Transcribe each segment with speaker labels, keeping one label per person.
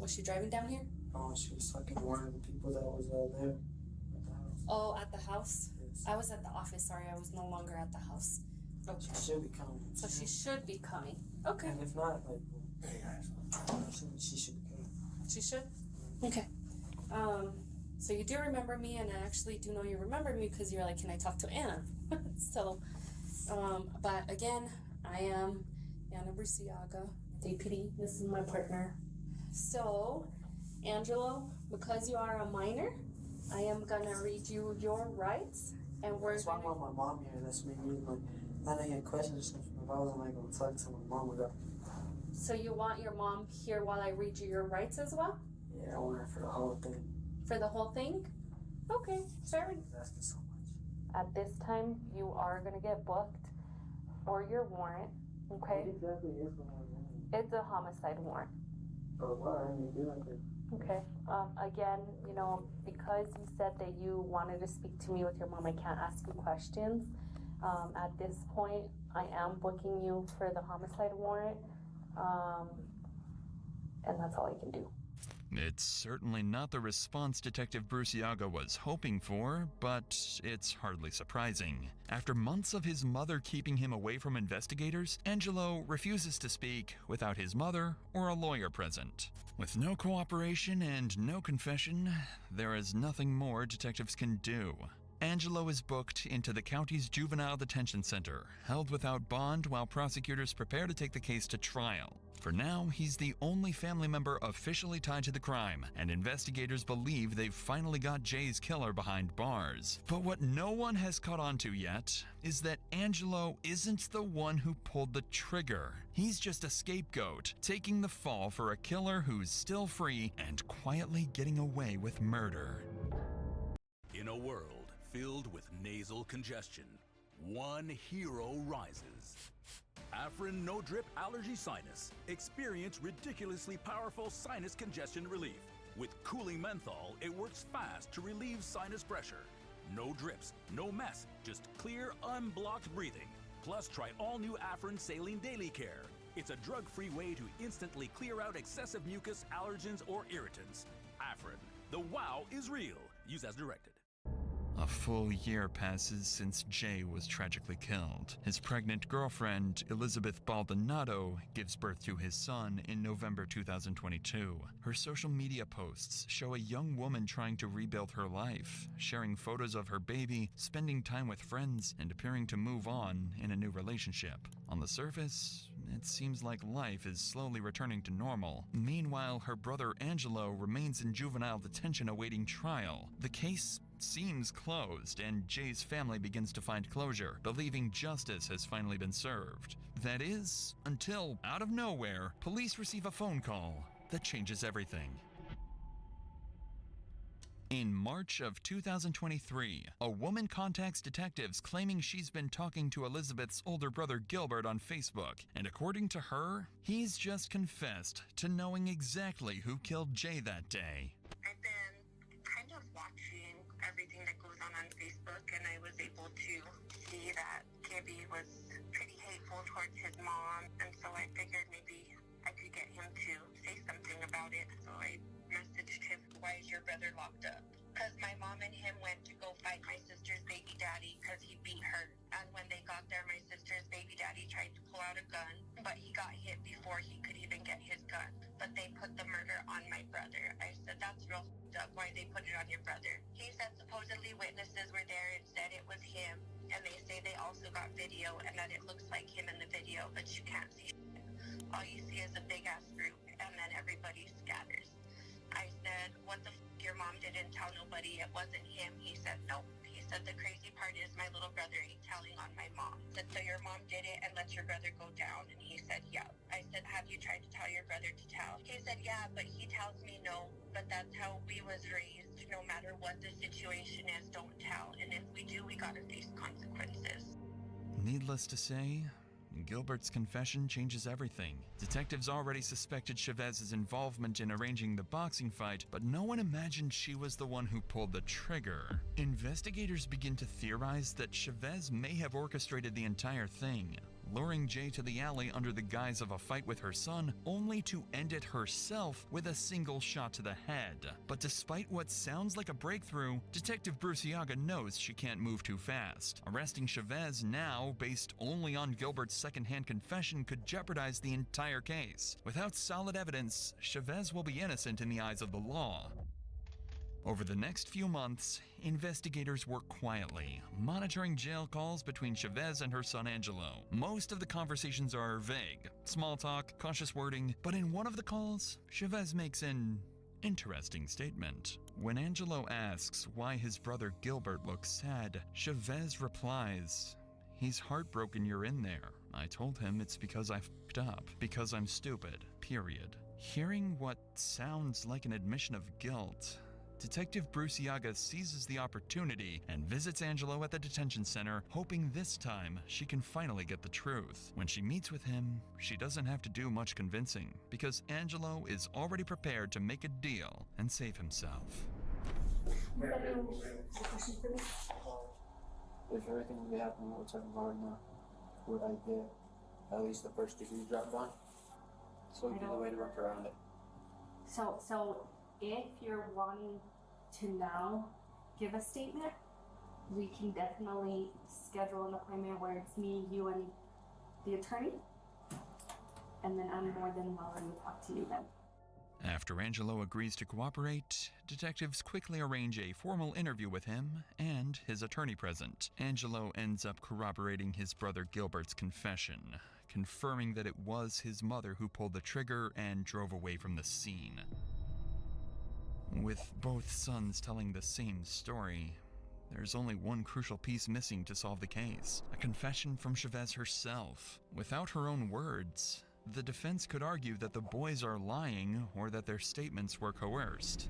Speaker 1: Was she driving down here?
Speaker 2: Oh, she was talking to one of the people that was there at the house.
Speaker 1: Oh, at the house?
Speaker 2: Yes.
Speaker 1: I was at the office, sorry, I was no longer at the house. Okay.
Speaker 2: She should be coming.
Speaker 1: So she should be coming. Okay.
Speaker 2: And if not, like, she should be coming.
Speaker 1: She should? Okay. So you do remember me, and I actually do know you remembered me because you're like, can I talk to Anna? So, but again, I am Anna Bruciaga, deputy. This is my partner. So, Angelo, because you are a minor, I am gonna read you your rights, and we're
Speaker 2: That's why I want my mom here. That's me. Like, I didn't get questions from my I wasn't like gonna talk to my mom about.
Speaker 1: So you want your mom here while I read you your rights as well?
Speaker 2: Yeah, I want her for the whole thing.
Speaker 1: For the whole thing? Okay, fair enough.
Speaker 2: That's asking so much.
Speaker 1: At this time, you are gonna get booked for your warrant, okay?
Speaker 2: What exactly is the warrant?
Speaker 1: It's a homicide warrant.
Speaker 2: Oh, why? I didn't do like that.
Speaker 1: Okay. Again, you know, because you said that you wanted to speak to me with your mom, I can't ask you questions. At this point, I am booking you for the homicide warrant, and that's all I can do.
Speaker 3: It's certainly not the response Detective Bruciaga was hoping for, but it's hardly surprising. After months of his mother keeping him away from investigators, Angelo refuses to speak without his mother or a lawyer present. With no cooperation and no confession, there is nothing more detectives can do. Angelo is booked into the county's juvenile detention center, held without bond while prosecutors prepare to take the case to trial. For now, he's the only family member officially tied to the crime, and investigators believe they've finally got Jay's killer behind bars. But what no one has caught on to yet is that Angelo isn't the one who pulled the trigger. He's just a scapegoat, taking the fall for a killer who's still free and quietly getting away with murder.
Speaker 4: In a world filled with nasal congestion, one hero rises. Afrin No Drip Allergy Sinus. Experience ridiculously powerful sinus congestion relief. With cooling menthol, it works fast to relieve sinus pressure. No drips, no mess, just clear, unblocked breathing. Plus, try all new Afrin Saline Daily Care. It's a drug-free way to instantly clear out excessive mucus, allergens, or irritants. Afrin. The wow is real. Use as directed.
Speaker 3: A full year passes since Jay was tragically killed. His pregnant girlfriend, Elizabeth Baldonado, gives birth to his son in November 2022. Her social media posts show a young woman trying to rebuild her life, sharing photos of her baby, spending time with friends, and appearing to move on in a new relationship. On the surface, it seems like life is slowly returning to normal. Meanwhile, her brother Angelo remains in juvenile detention awaiting trial. The case seems closed, and Jay's family begins to find closure, believing justice has finally been served. That is, until, out of nowhere, police receive a phone call that changes everything. In March of 2023, a woman contacts detectives claiming she's been talking to Elizabeth's older brother Gilbert on Facebook, and according to her, he's just confessed to knowing exactly who killed Jay that day.
Speaker 5: I've been kind of watching everything that goes on Facebook, and I was able to see that Gibby was pretty hateful towards his mom, and so I figured maybe I could get him to say something about it. So I messaged him, "Why is your brother locked up?" Because my mom and him went to go fight my sister's baby daddy because he beat her. And when they got there, my sister's baby daddy tried to pull out a gun, but he got hit before he could even get his gun. But they put the murder on my brother. I said, "That's real f***ed up. Why they put it on your brother?" He said supposedly witnesses were there and said it was him. And they say they also got video and that it looks like him in the video, but you can't see shit. All you see is a big-ass group, and then everybody scatters. I said, "What the f***? Your mom didn't tell nobody it wasn't him." He said, "Nope." He said, "The crazy part is my little brother ain't telling on my mom." I said, "So your mom did it and let your brother go down?" And he said, "Yeah." I said, "Have you tried to tell your brother to tell?" He said, "Yeah, but he tells me no. But that's how we was raised. No matter what the situation is, don't tell. And if we do, we gotta face consequences."
Speaker 3: Needless to say, Gilbert's confession changes everything. Detectives already suspected Chavez's involvement in arranging the boxing fight, but no one imagined she was the one who pulled the trigger. Investigators begin to theorize that Chavez may have orchestrated the entire thing, luring Jay to the alley under the guise of a fight with her son, only to end it herself with a single shot to the head. But despite what sounds like a breakthrough, Detective Bruciaga knows she can't move too fast. Arresting Chavez now, based only on Gilbert's secondhand confession, could jeopardize the entire case. Without solid evidence, Chavez will be innocent in the eyes of the law. Over the next few months, investigators work quietly, monitoring jail calls between Chavez and her son Angelo. Most of the conversations are vague, small talk, cautious wording, but in one of the calls, Chavez makes an interesting statement. When Angelo asks why his brother Gilbert looks sad, Chavez replies, "He's heartbroken you're in there. I told him it's because I f***ed up, because I'm stupid, period." Hearing what sounds like an admission of guilt, Detective Bruciaga seizes the opportunity and visits Angelo at the detention center, hoping this time she can finally get the truth. When she meets with him, she doesn't have to do much convincing, because Angelo is already prepared to make a deal and save himself.
Speaker 2: If everything would be happening, what's talking about right now, would I get at least the first degree dropped on? So it'd be the way to work around it.
Speaker 1: So if you're wanting to now give a statement, we can definitely schedule an appointment where it's me, you, and the attorney. And then I'm more than willing to talk to you then.
Speaker 3: After Angelo agrees to cooperate, detectives quickly arrange a formal interview with him and his attorney present. Angelo ends up corroborating his brother Gilbert's confession, confirming that it was his mother who pulled the trigger and drove away from the scene. With both sons telling the same story, there's only one crucial piece missing to solve the case: a confession from Chavez herself. Without her own words, the defense could argue that the boys are lying or that their statements were coerced.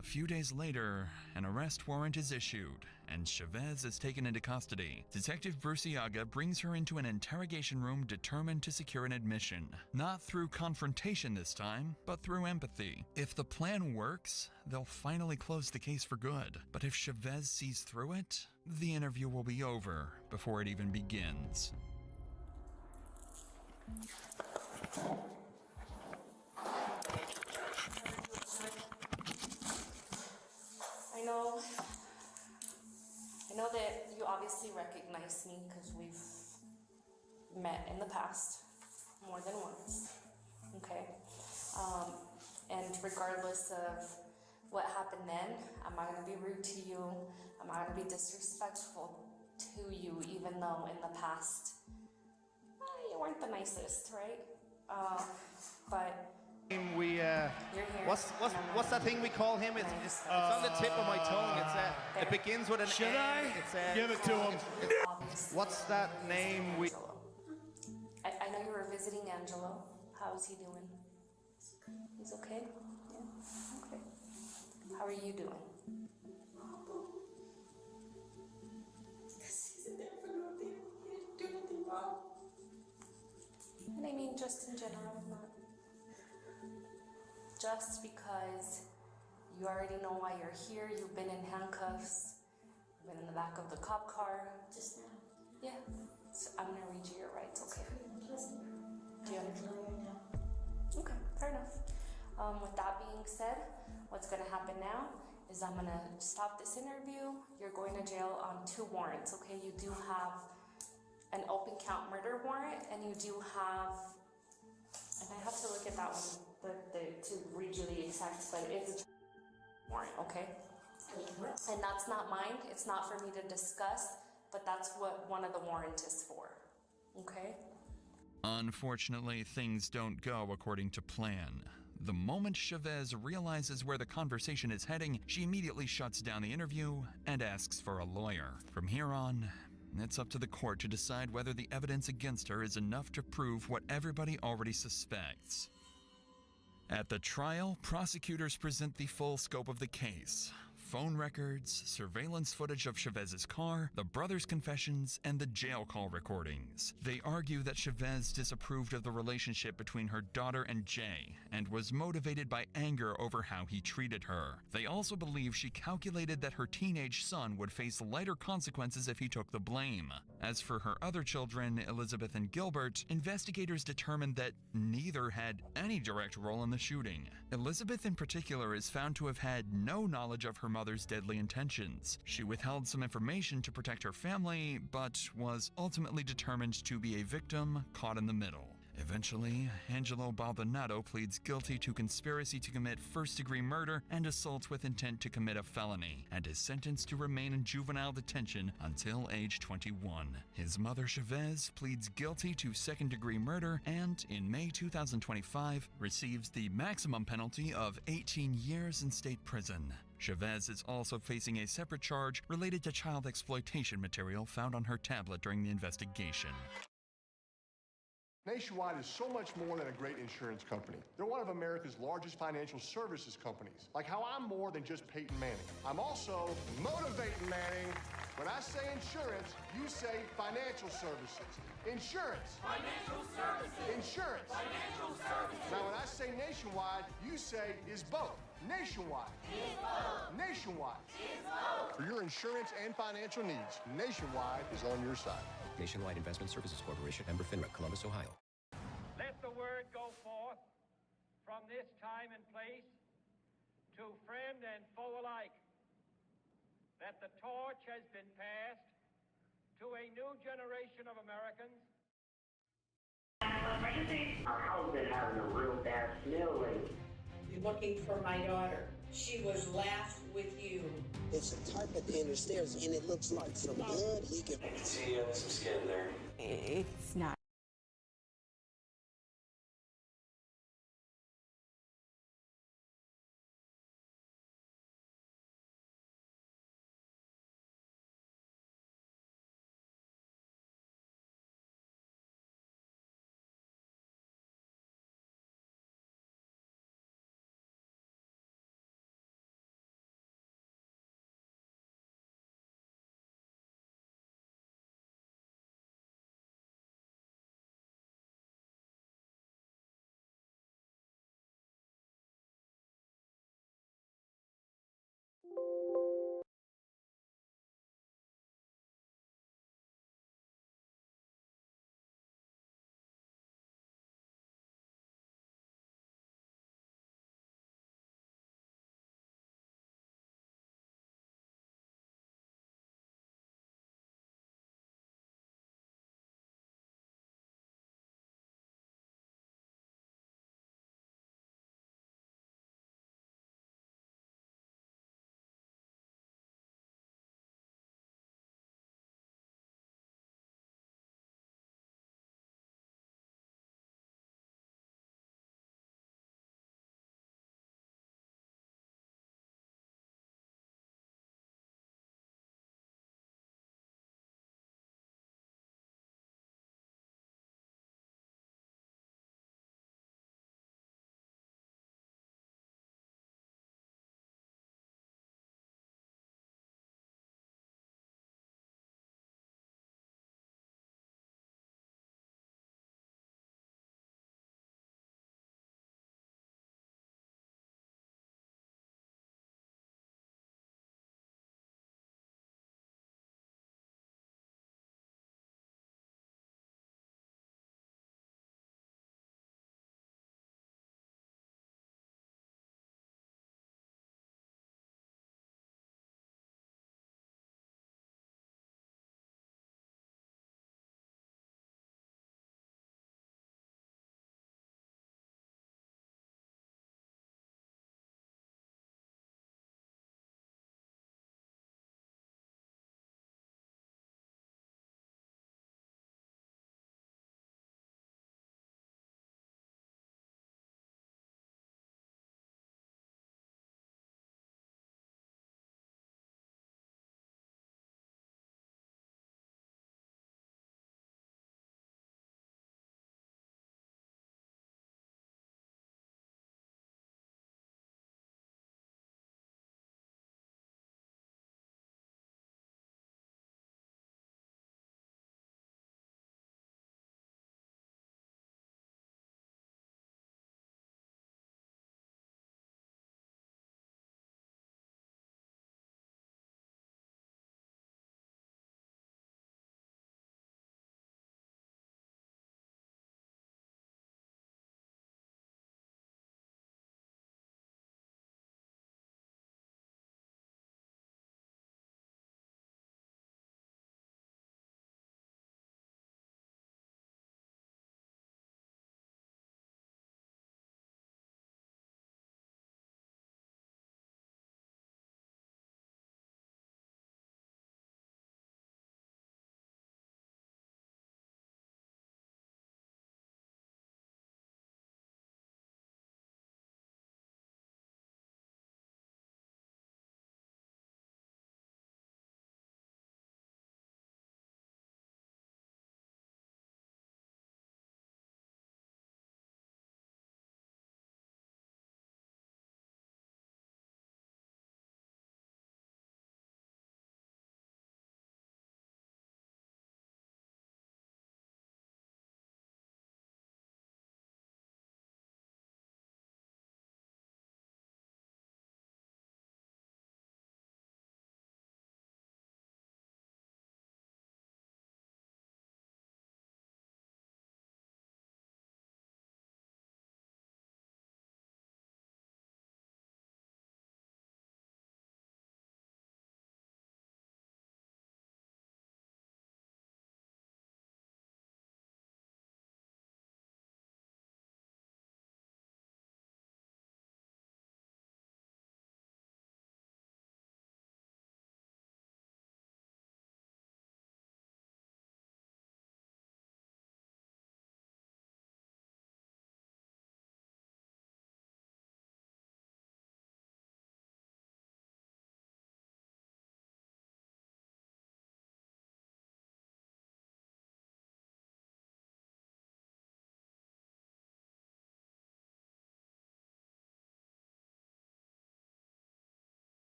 Speaker 3: A few days later, an arrest warrant is issued, and Chavez is taken into custody. Detective Bruciaga brings her into an interrogation room determined to secure an admission. Not through confrontation this time, but through empathy. If the plan works, they'll finally close the case for good. But if Chavez sees through it, the interview will be over before it even begins.
Speaker 1: I know that you obviously recognize me because we've met in the past more than once, okay? And regardless of what happened then, I'm not gonna be rude to you, I'm not gonna be disrespectful to you, even though in the past, you weren't the nicest, right? But
Speaker 6: We
Speaker 1: you're here.
Speaker 6: what's that thing we call him? It's on the tip of my tongue. It begins with an
Speaker 7: Should
Speaker 6: N.
Speaker 7: I? Give it to him.
Speaker 6: What's that name?
Speaker 1: I know you were visiting Angelo. How's he doing? He's okay? Yeah? Okay. How are you doing? And I mean just in general, not just because you already know why you're here. You've been in handcuffs, you've been in the back of the cop car.
Speaker 8: Just now.
Speaker 1: Yeah. So I'm gonna read you your rights, okay? Do you understand? Okay, fair enough. With that being said, what's gonna happen now is I'm gonna stop this interview. You're going to jail on 2 warrants, okay? You do have an open count murder warrant, and you do have, and I have to look at that one to read you the exact, but it's a warrant, okay? And that's not mine, it's not for me to discuss, but that's what one of the warrant is for, okay?
Speaker 3: Unfortunately, things don't go according to plan. The moment Chavez realizes where the conversation is heading, she immediately shuts down the interview and asks for a lawyer. From here on, it's up to the court to decide whether the evidence against her is enough to prove what everybody already suspects. At the trial, prosecutors present the full scope of the case: phone records, surveillance footage of Chavez's car, the brothers' confessions, and the jail call recordings. They argue that Chavez disapproved of the relationship between her daughter and Jay and was motivated by anger over how he treated her. They also believe she calculated that her teenage son would face lighter consequences if he took the blame. As for her other children, Elizabeth and Gilbert, investigators determined that neither had any direct role in the shooting. Elizabeth in particular is found to have had no knowledge of her mother's deadly intentions. She withheld some information to protect her family, but was ultimately determined to be a victim caught in the middle. Eventually, Angelo Baldonado pleads guilty to conspiracy to commit first-degree murder and assault with intent to commit a felony, and is sentenced to remain in juvenile detention until age 21. His mother, Chavez, pleads guilty to second-degree murder and, in May 2025, receives the maximum penalty of 18 years in state prison. Chavez is also facing a separate charge related to child exploitation material found on her tablet during the investigation.
Speaker 7: Nationwide is so much more than a great insurance company. They're one of America's largest financial services companies. Like how I'm more than just Peyton Manning. I'm also motivating Manning. When I say insurance, you say financial services. Insurance. Financial services. Insurance. Financial services. Now when I say Nationwide, you say is both. Nationwide. Is both. Nationwide. Is both. For your insurance and financial needs, Nationwide is on your side.
Speaker 8: Nationwide Investment Services Corporation, member FINRA, Columbus, Ohio.
Speaker 9: Let the word go forth from this time and place to friend and foe alike that the torch has been passed to a new generation of Americans.
Speaker 10: Our house been having a real bad smell lately.
Speaker 11: You're looking for my daughter. She was last with you.
Speaker 12: It's a tarp at the end of the stairs, and it looks like some blood leaking.
Speaker 13: I can see some skin there.
Speaker 14: It's not.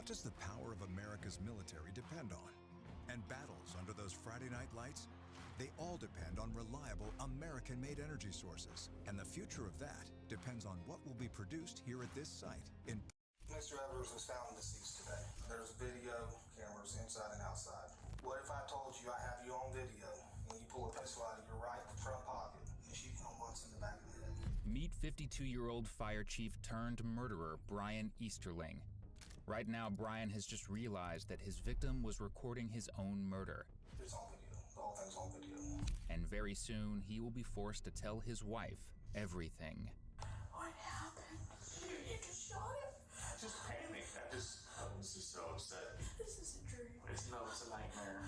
Speaker 14: What does the power of America's military depend on? And battles under those Friday night lights? They all depend on reliable American-made energy sources. And the future of that depends on what will be produced here at this site in
Speaker 15: Mr. Evers was found deceased today. There's video cameras inside and outside. What if I told you I have you on video and you pull a pistol out of your right front pocket and shoot him once in the back of the head?
Speaker 16: Meet 52-year-old fire chief turned murderer Brian Easterling. Right now, Brian has just realized that his victim was recording his own murder.
Speaker 15: It's on video. The whole thing's on video.
Speaker 16: And very soon, he will be forced to tell his wife everything.
Speaker 17: What happened? You just shot him?
Speaker 13: I just panicked. I was just so upset.
Speaker 17: This is a dream.
Speaker 13: It's a nightmare.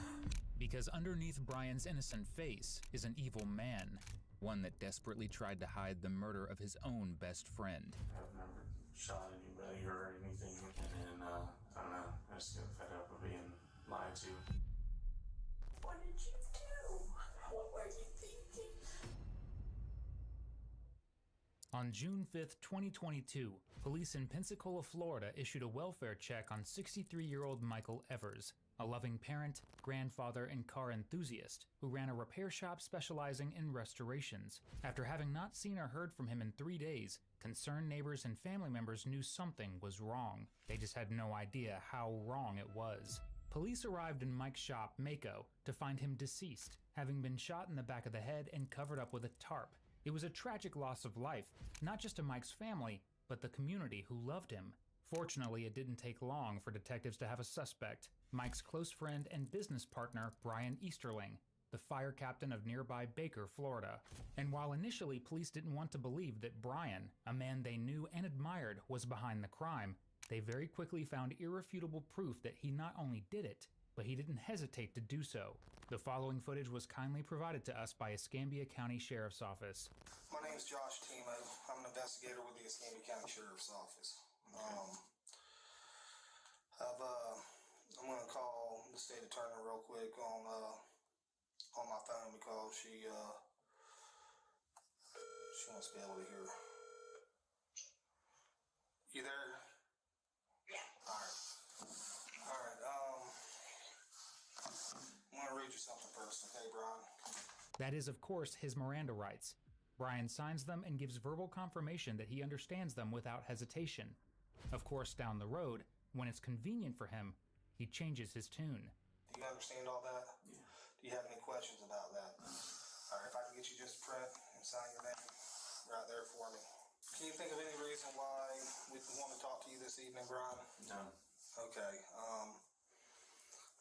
Speaker 16: Because underneath Brian's innocent face is an evil man, one that desperately tried to hide the murder of his own best friend.
Speaker 13: I've never shot anybody or anything, and I don't know, I just get fed up with being lied to.
Speaker 17: What did you do? What were you thinking?
Speaker 16: On June 5th, 2022, police in Pensacola, Florida issued a welfare check on 63-year-old Michael Evers, a loving parent, grandfather, and car enthusiast who ran a repair shop specializing in restorations. After having not seen or heard from him in 3 days, concerned neighbors and family members knew something was wrong. They just had no idea how wrong it was. Police arrived in Mike's shop, Mako, to find him deceased, having been shot in the back of the head and covered up with a tarp. It was a tragic loss of life, not just to Mike's family, but the community who loved him. Fortunately, it didn't take long for detectives to have a suspect, Mike's close friend and business partner, Brian Easterling, the fire captain of nearby Baker, Florida. And while initially police didn't want to believe that Brian, a man they knew and admired, was behind the crime, they very quickly found irrefutable proof that he not only did it, but he didn't hesitate to do so. The following footage was kindly provided to us by Escambia County Sheriff's Office.
Speaker 15: My name is Josh Timo. I'm an investigator with the Escambia County Sheriff's Office. I'm going to call the state attorney real quick on my phone because she wants to be able to hear. You there?
Speaker 5: Yeah.
Speaker 15: All right. I'm going to read you something first, okay, Brian?
Speaker 16: That is, of course, his Miranda rights. Brian signs them and gives verbal confirmation that he understands them without hesitation. Of course, down the road, when it's convenient for him, he changes his tune.
Speaker 15: Do you understand all that? Yeah. Do you have any questions about that? All right, if I can get you just print and sign your name right there for me. Can you think of any reason why we want to talk to you this evening, Brian?
Speaker 13: No.
Speaker 15: Okay.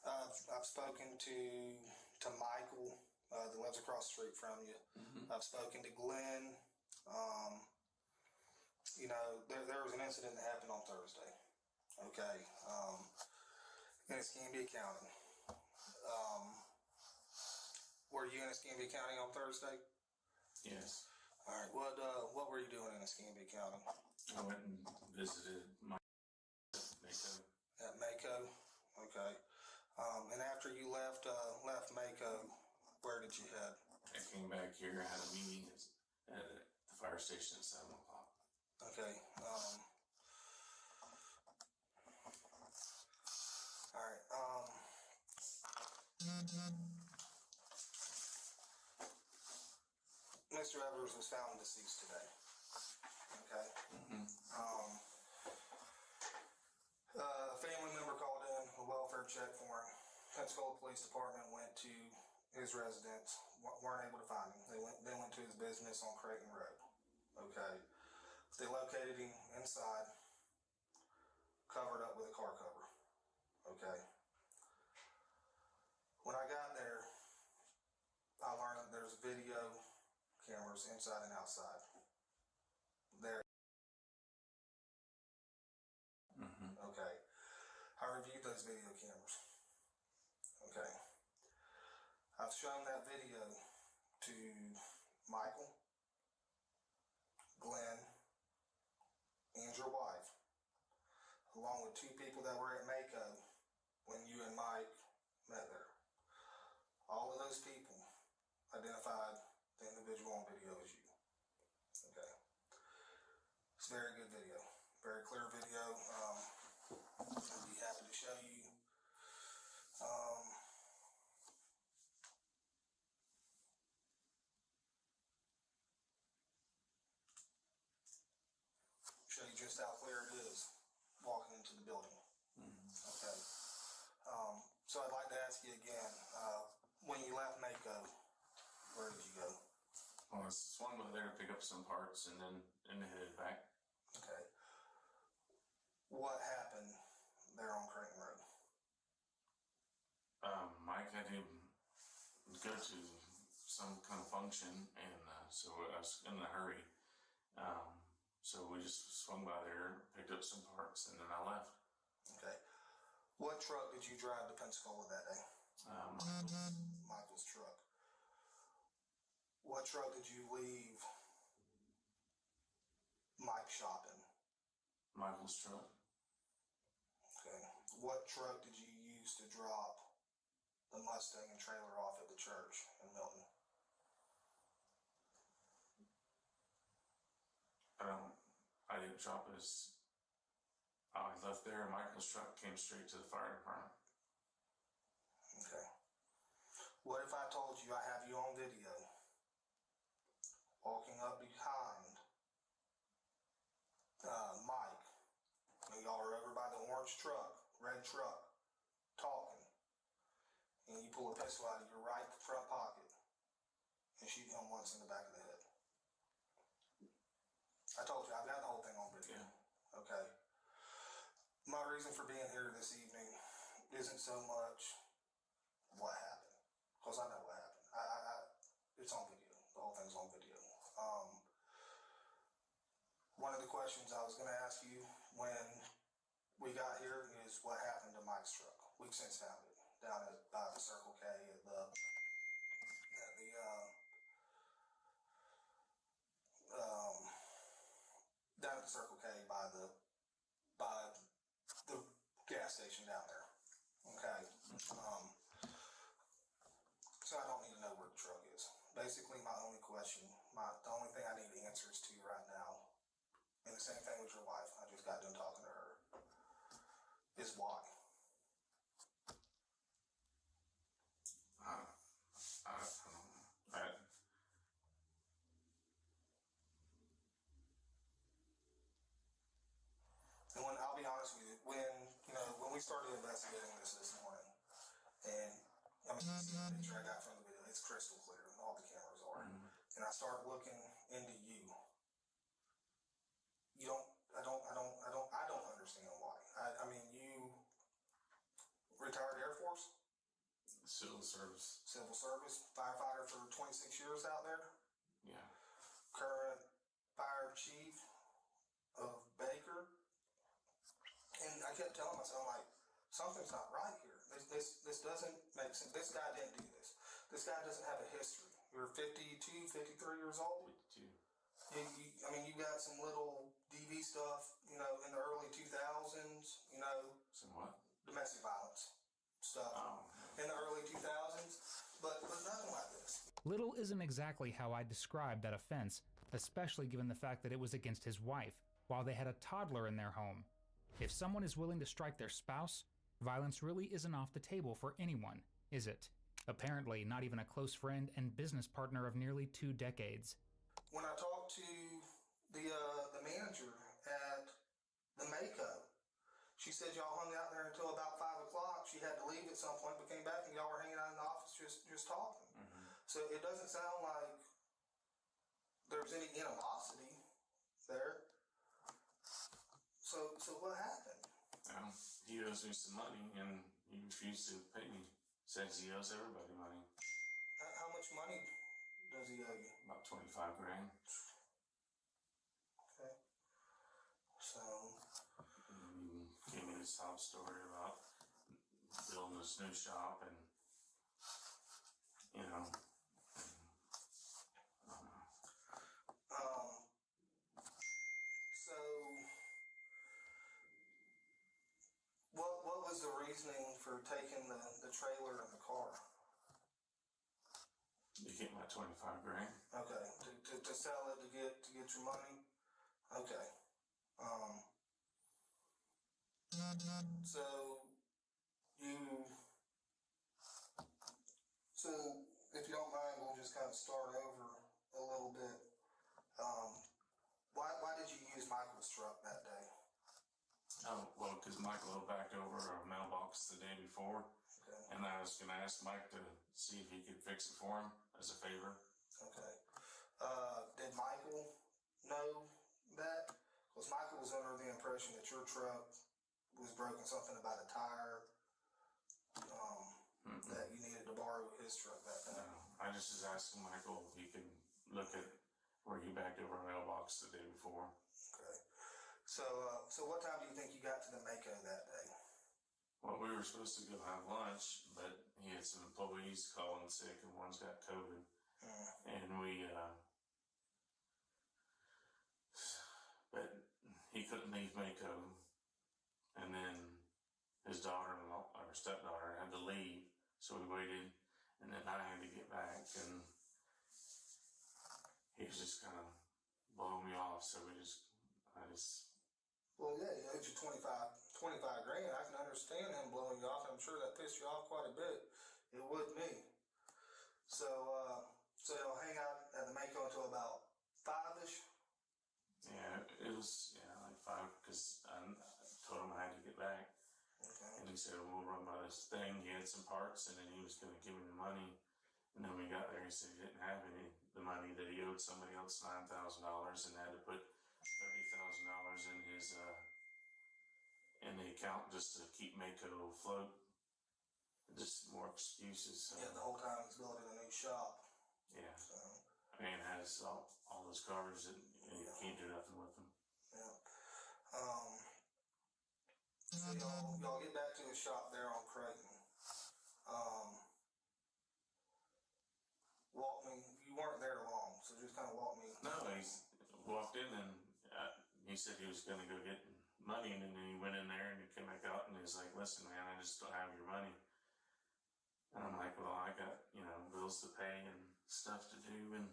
Speaker 15: I've spoken to Michael that lives across the street from you. Mm-hmm. I've spoken to Glenn. There was an incident that happened on Thursday. Okay. In Escambia County. Were you in Escambia County on Thursday?
Speaker 13: Yes.
Speaker 15: All right. What were you doing in Escambia County?
Speaker 13: I went and visited my Mako.
Speaker 15: At Mako? Okay. And after you left Mako, where did you head?
Speaker 13: I came back here. I had a meeting at the fire station at 7 o'clock.
Speaker 15: Okay. All right. Mr. Evers was found deceased today. Okay.
Speaker 13: Mm-hmm.
Speaker 15: A family member called in a welfare check for him. Pensacola Police Department went to his residence. Weren't able to find him. They went to his business on Creighton Road. Okay. They located him inside, covered up with a car cover. Okay. When I got there, I learned that there's video cameras inside and outside. There.
Speaker 13: Mm-hmm.
Speaker 15: Okay. I reviewed those video cameras. Okay. I've shown that video to Michael, Glenn, and your wife, along with 2 people that were at Mako when you and Mike met there. All of those people identified the individual on video as you. Okay. It's a very good video. Very clear video. I'd be happy walking into the building. Okay. So I'd like to ask you again, when you left Mako, where did you go?
Speaker 13: Well, I swung by there to pick up some parts and then headed back.
Speaker 15: Okay. What happened there on Creighton Road?
Speaker 13: Mike had to go to some kind of function, and so I was in a hurry. So we just swung by there, picked up some parts, and then I left.
Speaker 15: Okay. What truck did you drive to Pensacola that day? Michael's truck. What truck did you leave Mike shopping?
Speaker 13: Michael's truck.
Speaker 15: Okay. What truck did you use to drop the Mustang and trailer off at the church in Milton?
Speaker 13: I didn't drop his. I left there, and Michael's truck came straight to the fire department.
Speaker 15: Okay. What if I told you I have you on video walking up behind Mike, and y'all are over by the orange truck, red truck, talking, and you pull a pistol out of your right front pocket and shoot him once in the back of the head? I told you, I've got the whole thing on video. Yeah. Okay. My reason for being here this evening isn't so much what happened, because I know what happened. It's on video. The whole thing's on video. One of the questions I was going to ask you when we got here is what happened to Mike's truck. We've since found it down by the Circle K down at the Circle K by the gas station down there. Okay. So I don't need to know where the truck is. Basically, my only question, the only thing I need answers to right now, and the same thing with your wife, I just got done talking to her, is why. And I'll be honest with you, when we started investigating this morning, and I mean, you see the picture I got from the video, it's crystal clear, and all the cameras are. And I started looking into you. I don't understand why. I mean, you retired Air Force?
Speaker 13: Civil service.
Speaker 15: Civil service, firefighter for 26 years out there?
Speaker 13: Yeah.
Speaker 15: Current fire chief of Baker? And I kept telling myself, like, something's not right here. This doesn't make sense. This guy didn't do this. This guy doesn't have a history. You're 52, 53 years old?
Speaker 13: 52.
Speaker 15: I mean, you got some little DV stuff, in the early 2000s,
Speaker 13: Some what?
Speaker 15: Domestic violence stuff in the early 2000s, but nothing like this.
Speaker 16: Little isn't exactly how I describe that offense, especially given the fact that it was against his wife, while they had a toddler in their home. If someone is willing to strike their spouse, violence really isn't off the table for anyone, is it? Apparently, not even a close friend and business partner of nearly 2 decades.
Speaker 15: When I talked to the manager at the Mako, she said y'all hung out there until about 5 o'clock. She had to leave at some point, but came back and y'all were hanging out in the office just talking. So it doesn't sound like there's any animosity there. So what happened?
Speaker 13: Well, he owes me some money, and he refused to pay me. Says he owes everybody money.
Speaker 15: How much money does he owe you?
Speaker 13: About 25 grand.
Speaker 15: Okay. So.
Speaker 13: He gave me this top story about building this new shop, and
Speaker 15: So, what was the reasoning for taking the trailer and the car?
Speaker 13: To get my 25 grand.
Speaker 15: Okay, to sell it to get your money. Okay. So if you don't mind, we'll just kind of start over a little bit. Why did you use Michael's truck that day?
Speaker 13: Oh, well, because Michael had backed over a mailbox the day before, and I was going to ask Mike to see if he could fix it for him as a favor.
Speaker 15: Okay. Did Michael know that? Because Michael was under the impression that your truck was broken, something about a tire, that you needed to borrow his truck that day.
Speaker 13: No, I just was asking Michael if he could look at where he backed over a mailbox the day before.
Speaker 15: Okay. So what time do you think you got to the Mako that day?
Speaker 13: Well, we were supposed to go have lunch, but he had some employees calling sick, and one's got COVID. And but he couldn't leave Mako, and then his daughter-in-law, or stepdaughter, had to leave, so we waited, and then I had to get back, and he was just kind of blowing me off, so
Speaker 15: Well, yeah, he owed you 25 grand. I can understand him blowing you off. I'm sure that pissed you off quite a bit. It would me. So you'll hang out at the Mako until about 5-ish?
Speaker 13: Yeah, it was, like 5, because I told him I had to get back.
Speaker 15: Okay.
Speaker 13: And he said, we'll run by this thing. He had some parts, and then he was going to give me the money. And then we got there, he said he didn't have the money, that he owed somebody else $9,000 and had to put $30,000 in his, in the account just to keep Mako afloat. Just more excuses. So.
Speaker 15: Yeah, the whole time he's building a new shop.
Speaker 13: Yeah.
Speaker 15: So.
Speaker 13: Man has all those cars and you can't do nothing with them.
Speaker 15: Yeah. So y'all get back to his shop there on Creighton. Walk me. You weren't there long, so just kind of walk me.
Speaker 13: No, he walked in and he said he was going to go get money, and then he went in there and he came back out and he's like, "Listen, man, I just don't have your money." And I'm like, "Well, I got bills to pay and stuff to do, and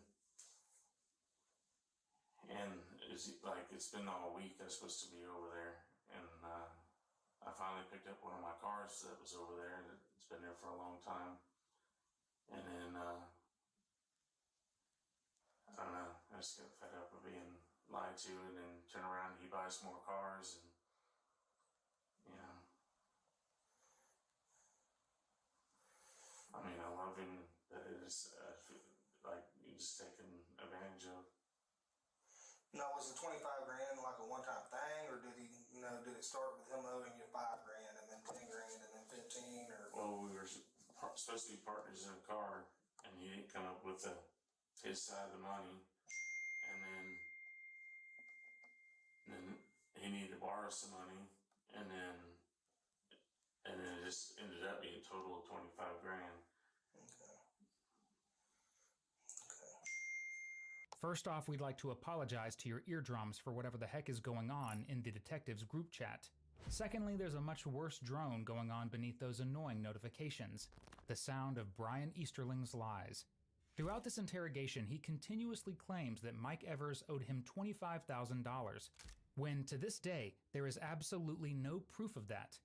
Speaker 13: it's been all week. I was supposed to be over there, and I finally picked up one of my cars that was over there. It's been there for a long time, and then I don't know. I just got fed up of being lied to, and then turn around and he buys more cars, and I mean, I love him, but it is like you're just taking advantage of.
Speaker 15: Now, was the 25 grand like a one-time thing, or did it start with him owing you 5 grand and then 10 grand and then 15, or?
Speaker 13: Well, we were supposed to be partners in a car, and he didn't come up with his side of the money, and then he needed to borrow some money, and then it just ended up being a total of 25 grand.
Speaker 15: Okay.
Speaker 16: First off, we'd like to apologize to your eardrums for whatever the heck is going on in the detectives group chat. Secondly, there's a much worse drone going on beneath those annoying notifications. The sound of Brian Easterling's lies. Throughout this interrogation, he continuously claims that Mike Evers owed him $25,000, when to this day, there is absolutely no proof of that.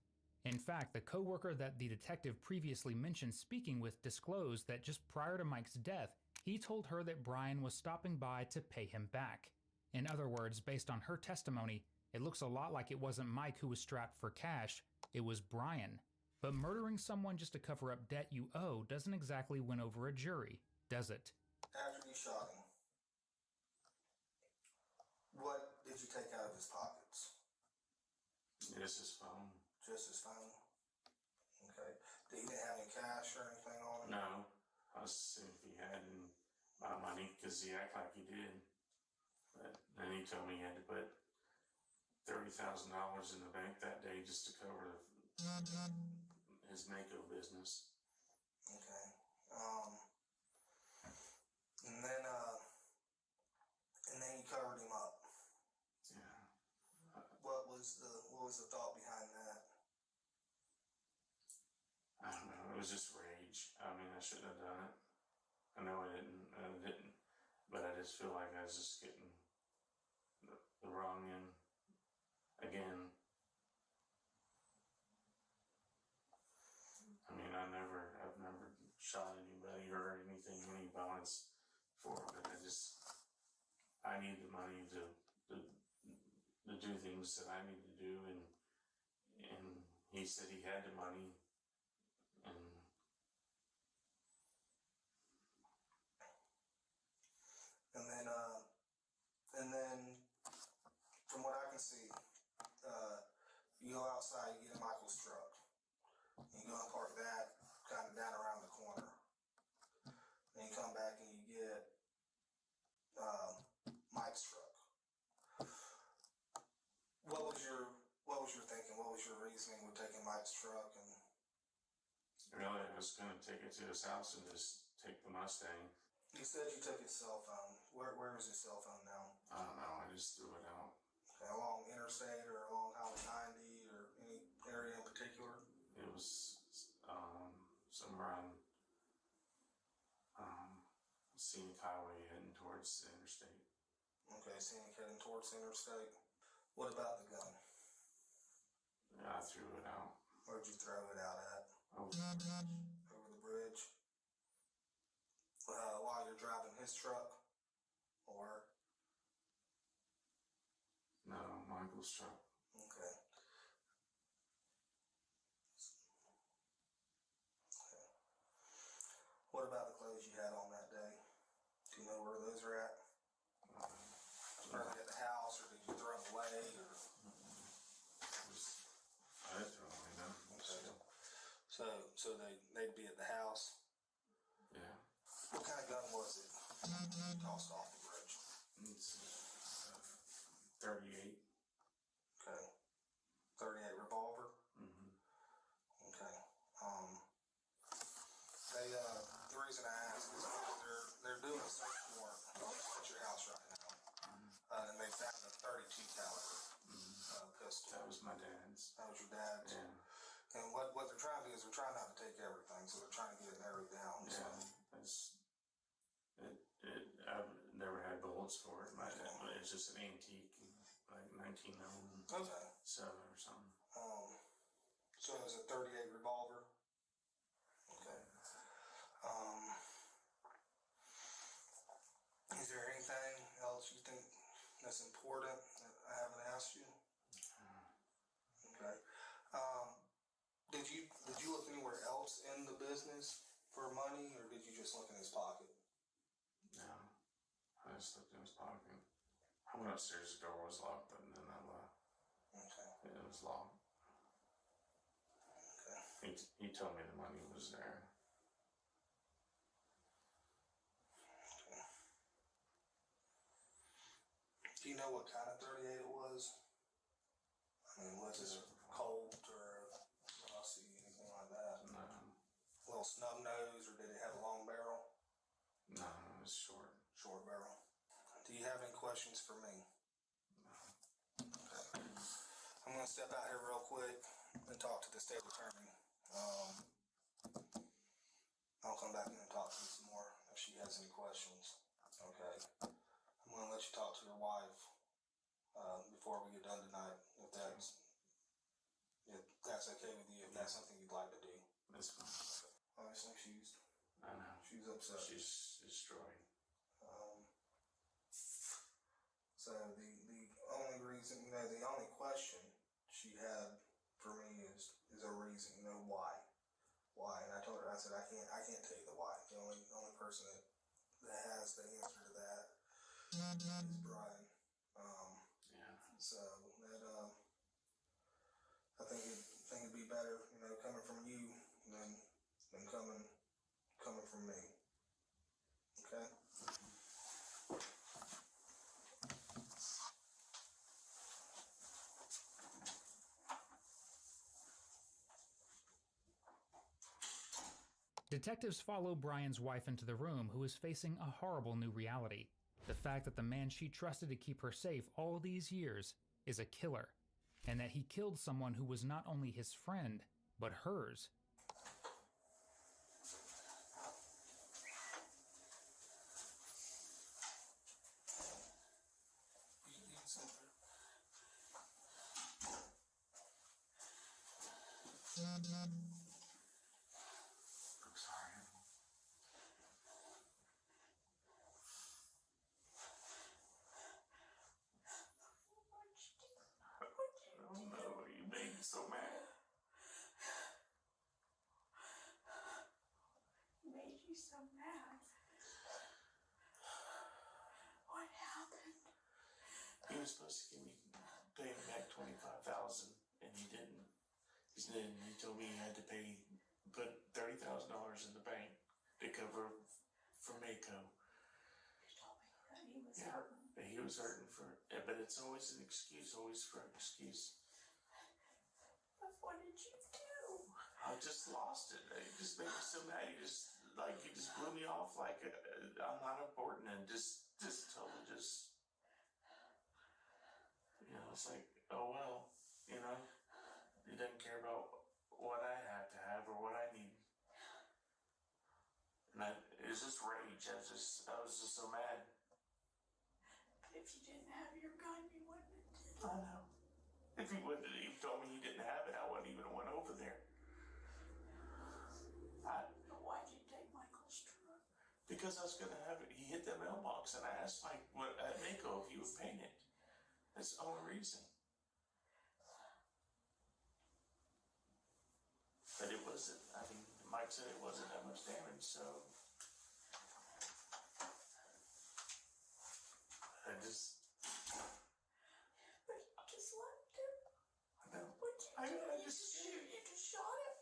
Speaker 16: In fact, the co-worker that the detective previously mentioned speaking with disclosed that just prior to Mike's death, he told her that Brian was stopping by to pay him back. In other words, based on her testimony, it looks a lot like it wasn't Mike who was strapped for cash, it was Brian. But murdering someone just to cover up debt you owe doesn't exactly win over a jury, does it?
Speaker 15: After you shot him, what did you take out of his pockets?
Speaker 13: Just his phone.
Speaker 15: Just his phone? Okay. He didn't have any cash or anything on him?
Speaker 13: No. I was seeing if he had my money, because he acted like he did. But then he told me he had to put $30,000 in the bank that day just to cover his Mako business.
Speaker 15: Okay. And then you covered him up.
Speaker 13: Yeah.
Speaker 15: What was the thought behind that?
Speaker 13: I don't know. It was just rage. I mean, I shouldn't have done it. I know I didn't, but I just feel like I was just getting the wrong end again. I mean, I've never shot anybody or anything, any violence for it, but I need the money to do things that I need to do, and and he said he had the money,
Speaker 15: and then from what I can see, you go outside, you get in Michael's truck, and you go and park that kind of down around the corner. Then you come back and you get Mike's truck. What was your thinking? What was your reasoning with taking Mike's truck? And
Speaker 13: really, I was going to take it to his house and just take the Mustang.
Speaker 15: you said you took his cell phone. Where is his cell phone now?
Speaker 13: I don't know. I just threw it out.
Speaker 15: Okay, along interstate or along Highway 90 or any area in particular?
Speaker 13: It was somewhere on Scenic Highway heading towards the interstate.
Speaker 15: Okay, Scenic heading towards the interstate. What about the gun?
Speaker 13: Yeah, I threw it out.
Speaker 15: Where'd you throw it out at?
Speaker 13: Over the bridge.
Speaker 15: Over the bridge? While you're driving his truck? Or?
Speaker 13: No, Michael's truck.
Speaker 15: Okay. What about the clothes you had on that day? Do you know where those are at? Are they at the house, or did you throw them away? Or?
Speaker 13: I didn't throw them away, no.
Speaker 15: Okay. So they'd be at the house?
Speaker 13: Yeah.
Speaker 15: What kind of gun was it tossed off the bridge?
Speaker 13: It's 38.
Speaker 15: Okay. 38 revolver?
Speaker 13: Mm-hmm.
Speaker 15: Okay. The reason I ask is they're doing a search warrant at your house right now, and they found a 32 caliber pistol.
Speaker 13: That was my dad's.
Speaker 15: That was your dad's.
Speaker 13: Yeah.
Speaker 15: And what they're trying to do is they're trying not to take everything, so they're trying to get it narrowed down.
Speaker 13: Yeah. I've never had bullets for it. It's just an antique, like 1907 or something.
Speaker 15: So it was a 38 revolver. Okay. Is there anything else you think that's important that I haven't asked you? Okay. Did you look anywhere else in the business for money, or did you just look in his pocket?
Speaker 13: No, I just looked in his pocket. I went upstairs, the door was locked, but then I left.
Speaker 15: Okay.
Speaker 13: It was locked.
Speaker 15: Okay.
Speaker 13: He told me the money was there.
Speaker 15: Okay. Do you know what kind of 38 it was? I mean, was it a Colt or a Rossi, anything like that?
Speaker 13: No.
Speaker 15: A little snub nose, or did it have a long barrel?
Speaker 13: No, it was short.
Speaker 15: Short barrel. Do you have any questions for me?
Speaker 13: No.
Speaker 15: Okay. I'm going to step out here real quick and talk to the state attorney. I'll come back in and talk to you some more if she has any questions. Okay. I'm going to let you talk to your wife before we get done tonight, if that's okay with you, if that's something you'd like to do.
Speaker 13: That's fine.
Speaker 15: Obviously, she's
Speaker 13: I know.
Speaker 15: She's upset.
Speaker 13: She's destroyed.
Speaker 15: So the only reason, the only question she had for me is a reason, why? Why? And I told her, I said, I can't tell you the why. The only person that has the answer to that is Brian.
Speaker 13: Yeah.
Speaker 15: So that I think it'd be better, coming from you than coming from me. Okay?
Speaker 16: Detectives follow Brian's wife into the room, who is facing a horrible new reality. The fact that the man she trusted to keep her safe all these years is a killer, and that he killed someone who was not only his friend, but hers.
Speaker 13: So mad.
Speaker 17: so mad. What happened?
Speaker 13: He was supposed to pay me back $25,000, and he didn't. He told me he had to put $30,000 in the bank to cover for Mako.
Speaker 17: You told me that he was hurting.
Speaker 13: But he was hurting but it's always an excuse, always for an excuse.
Speaker 17: But what did you do?
Speaker 13: I just lost it. It just made me so mad. He just blew me off like I'm not important, and just totally just, it's like, oh well, he doesn't care about what I have to have or what I need. And it was just rage. I was just so mad.
Speaker 17: But if you didn't have your gun, you wouldn't have did it.
Speaker 13: I know. If he would have even told me he didn't have it, I wouldn't even have went over there.
Speaker 17: But why'd you take Michael's truck?
Speaker 13: Because I was gonna have it. He hit the mailbox, and I asked Mike at Mako if he would paint it. That's the only reason. But it wasn't. I mean, Mike said it wasn't that much damage, so I just.
Speaker 17: But you just left him.
Speaker 13: I know.
Speaker 17: What'd you do? You just shot him?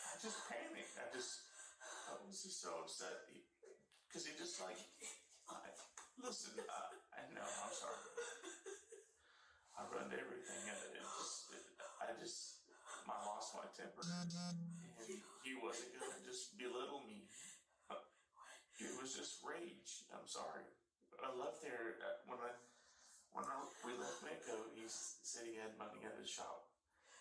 Speaker 13: I just panicked. I was just so upset because he just listen. I know. I'm sorry. I ruined everything. I lost my temper, and he wasn't gonna just belittle me. It was just rage. I'm sorry. I left there when we left Mako. He said he had money at his shop,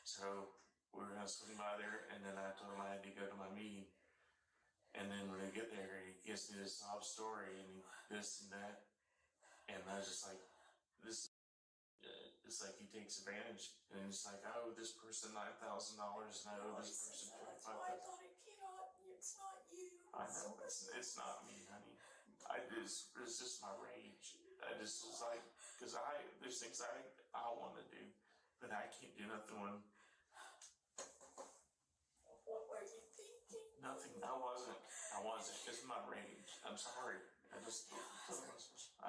Speaker 13: so we were gonna swing by there. And then I told him I had to go to my meeting. And then when I get there, he gives me this sob story and this and that, and I was just like, this. It's like he takes advantage, and it's like, I owe this person $9,000, and I owe this person $25,000.
Speaker 17: That's why I thought it's not you.
Speaker 13: I know it's not me, honey. It's just my rage. I just was like, because there's things I want to do, but I can't do nothing when.
Speaker 17: What were you thinking?
Speaker 13: Nothing. I wasn't. It's my rage. I'm sorry. I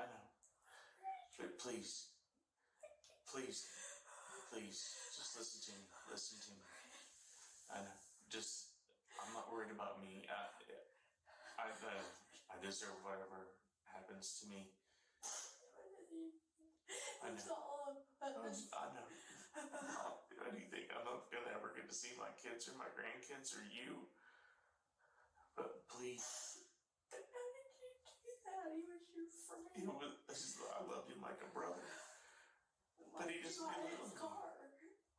Speaker 13: know. But please, just listen to me. I know. I'm not worried about me. I deserve whatever happens to me. I
Speaker 17: It's
Speaker 13: know.
Speaker 17: all of us.
Speaker 13: I know. What do you think? I'm not gonna ever get to see my kids or my grandkids or you. But please.
Speaker 17: But how did you do that? He was your friend.
Speaker 13: I loved him like a brother. But he just
Speaker 17: Why'd you buy
Speaker 13: belittled
Speaker 17: his
Speaker 13: me.
Speaker 17: car?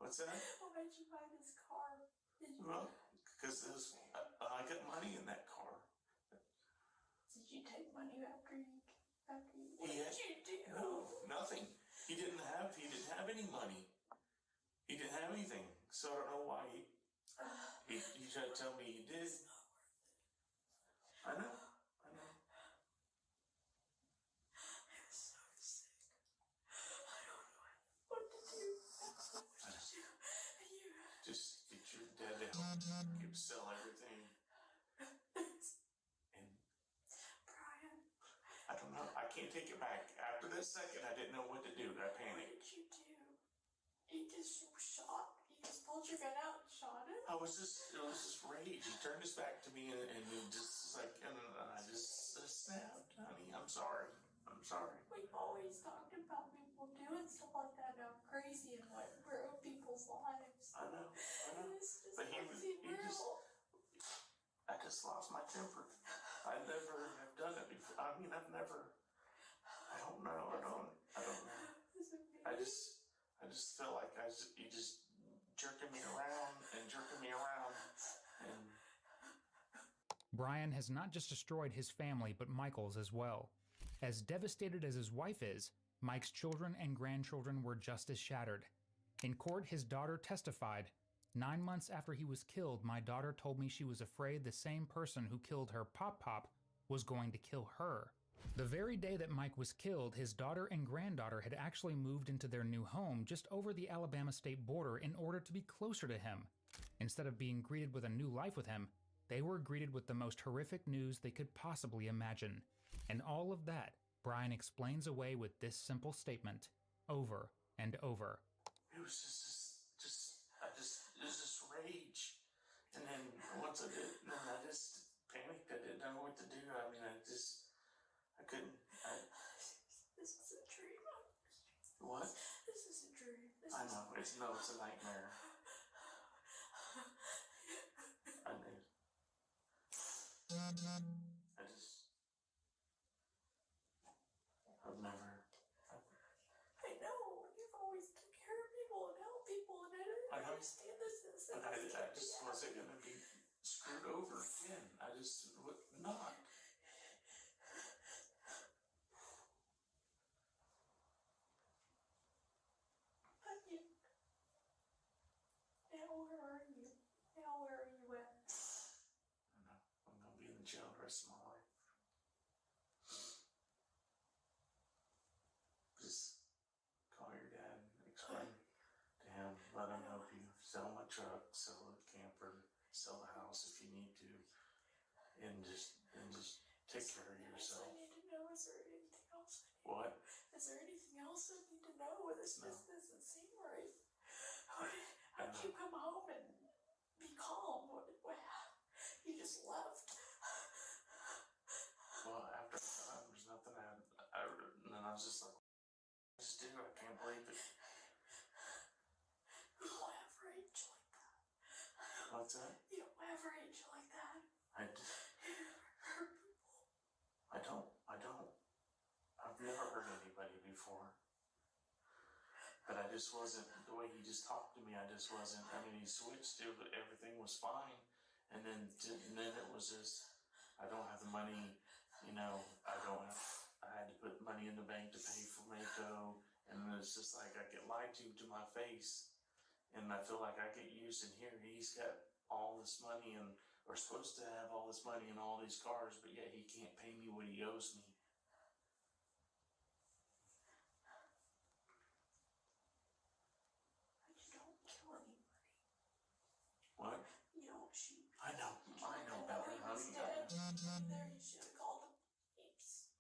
Speaker 13: What's that?
Speaker 17: Why'd you buy this car?
Speaker 13: Well, because I got money in that car.
Speaker 17: Did you take money after you? What
Speaker 13: He
Speaker 17: did
Speaker 13: had-
Speaker 17: you do?
Speaker 13: No, nothing. He didn't have any money. He didn't have anything. So I don't know why he tried to tell me he did.
Speaker 17: It's not worth it.
Speaker 13: I know.
Speaker 17: I'm so sick. I don't know what to do. What to do.
Speaker 13: Just get your dad to help sell everything. And
Speaker 17: Brian.
Speaker 13: I don't know. I can't take it back. After this second, I didn't know what to do. I
Speaker 17: What
Speaker 13: panicked.
Speaker 17: did you do? You just shot. You just pulled your gun out and shot him.
Speaker 13: It was just rage. He turned his back to me and he just was like, and I just snapped. Honey, I'm sorry.
Speaker 17: We've always talked about people doing stuff like that now, crazy and what ruin people's lives.
Speaker 13: I know.
Speaker 17: And this just
Speaker 13: But
Speaker 17: makes it real.
Speaker 13: I just lost my temper. I never have done it before. I mean, I've never. I don't know. I don't know. I just feel like you just jerking me around. And
Speaker 16: Brian has not just destroyed his family, but Michael's as well. As devastated as his wife is, Mike's children and grandchildren were just as shattered. In court, his daughter testified, 9 months after he was killed, my daughter told me she was afraid the same person who killed her pop-pop was going to kill her. The very day that Mike was killed, his daughter and granddaughter had actually moved into their new home just over the Alabama state border in order to be closer to him. Instead of being greeted with a new life with him, They were greeted with the most horrific news they could possibly imagine. And all of that, Brian explains away with this simple statement, over and over.
Speaker 13: It was it was just rage. And then once I did, then I just panicked. I didn't know what to do. I mean, I couldn't.
Speaker 17: This is a dream.
Speaker 13: What?
Speaker 17: This is a dream.
Speaker 13: I know. It's a nightmare. I knew. I've never.
Speaker 17: I know. You've always took care of people and helped people, and I don't understand this.
Speaker 13: I just wasn't going to be screwed over again. I just would not.
Speaker 17: Now where are you? Now where are you at?
Speaker 13: I know. I'm going to be in jail the rest of my life. Just call your dad and explain to him, let him help you sell my truck, sell the camper, sell the house if you need to, and just take care of yourself.
Speaker 17: I need to know, is there anything else?
Speaker 13: What?
Speaker 17: Is there anything else I need to know? This just doesn't seem right. How did you come home and be calm? You just left.
Speaker 13: Well, after there was nothing and then I was just like, I just do. I can't believe it.
Speaker 17: You don't have rage like that.
Speaker 13: What's that?
Speaker 17: You don't have rage like that.
Speaker 13: I don't. I've never hurt anybody before. But I just wasn't, the way he just talked to me, I just wasn't, I mean, he switched to, but everything was fine. And then it was just, I don't have the money, I had to put money in the bank to pay for Mako. And it's just like, I get lied to my face. And I feel like I get used, and here he's got all this money and, or supposed to have all this money and all these cars, but yet he can't pay me what he owes me. What?
Speaker 17: You don't shoot.
Speaker 13: I know better, honey.
Speaker 17: There, you should have called the police.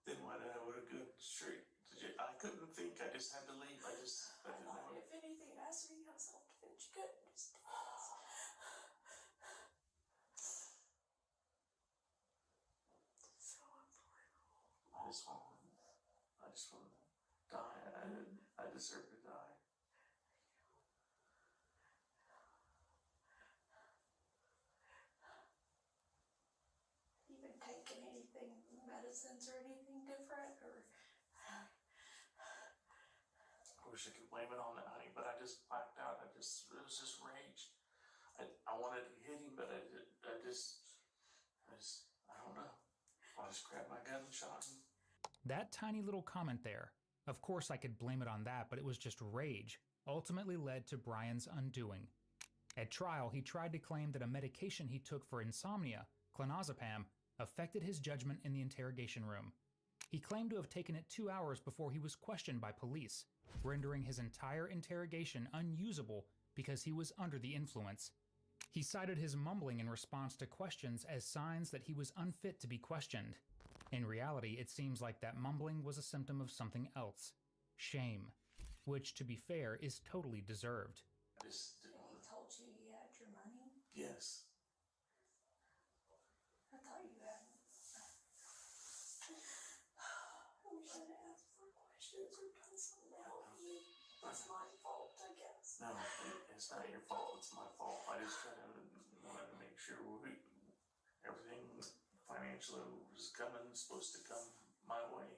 Speaker 13: Then why did I would have gone straight to jail? I couldn't think. I just had to leave. I didn't know.
Speaker 17: If anything has to be on self-defense, you couldn't just dance. So unbelievable.
Speaker 13: I just want to die. I deserve to die.
Speaker 17: Taking anything, medicines or anything different, or?
Speaker 13: I wish I could blame it on that, honey, but I just blacked out. It was just rage. I wanted to hit him, but I don't know. I just grabbed my gun and shot him.
Speaker 16: That tiny little comment there, of course I could blame it on that, but it was just rage, ultimately led to Brian's undoing. At trial, he tried to claim that a medication he took for insomnia, clonazepam, affected his judgment in the interrogation room. He claimed to have taken it 2 hours before he was questioned by police, rendering his entire interrogation unusable because he was under the influence. He cited his mumbling in response to questions as signs that he was unfit to be questioned. In reality, it seems like that mumbling was a symptom of something else, shame, which, to be fair, is totally deserved.
Speaker 17: He told you you had your money?
Speaker 13: Yes.
Speaker 17: I thought you hadn't. I wish I'd asked more questions or done something to help you. It's my fault, I guess.
Speaker 13: No, it's not your fault. It's my fault. I just wanted to make sure everything financially was supposed to come my way.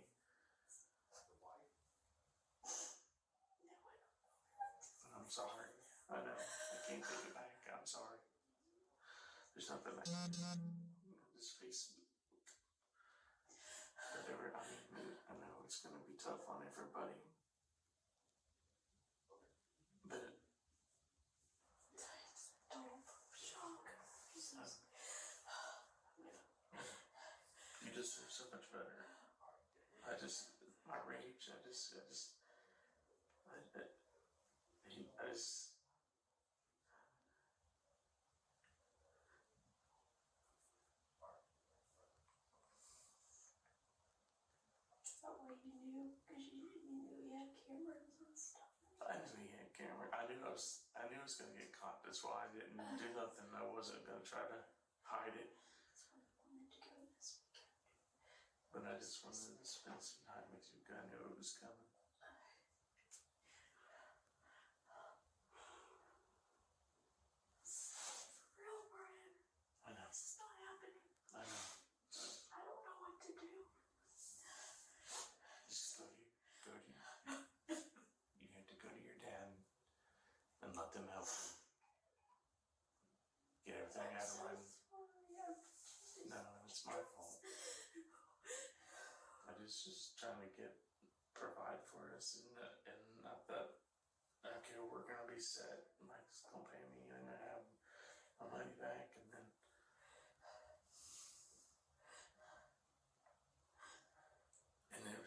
Speaker 13: I'm sorry. I know. I can't take it back. I'm sorry. There's nothing I can do. Just face whatever. I know it's going to be tough on everybody. But you deserve so much better. My rage,
Speaker 17: you? Because you knew you had cameras and stuff.
Speaker 13: I knew he had camera. I knew I was gonna get caught. That's why I didn't do nothing. I wasn't gonna try to hide it.
Speaker 17: That's why I wanted to go this weekend.
Speaker 13: But I just wanted to spend some time with you. I knew it was coming.
Speaker 17: For real, Brian.
Speaker 13: I know.
Speaker 17: This is not happening.
Speaker 13: I know.
Speaker 17: I don't know what to do.
Speaker 13: Just go to you have to go to your dad and let them help you. Get everything out of line. No, it's my fault. I was just trying to provide for us and not that, okay, we're gonna be set. Mike's gonna pay me and I have my money back and then. And it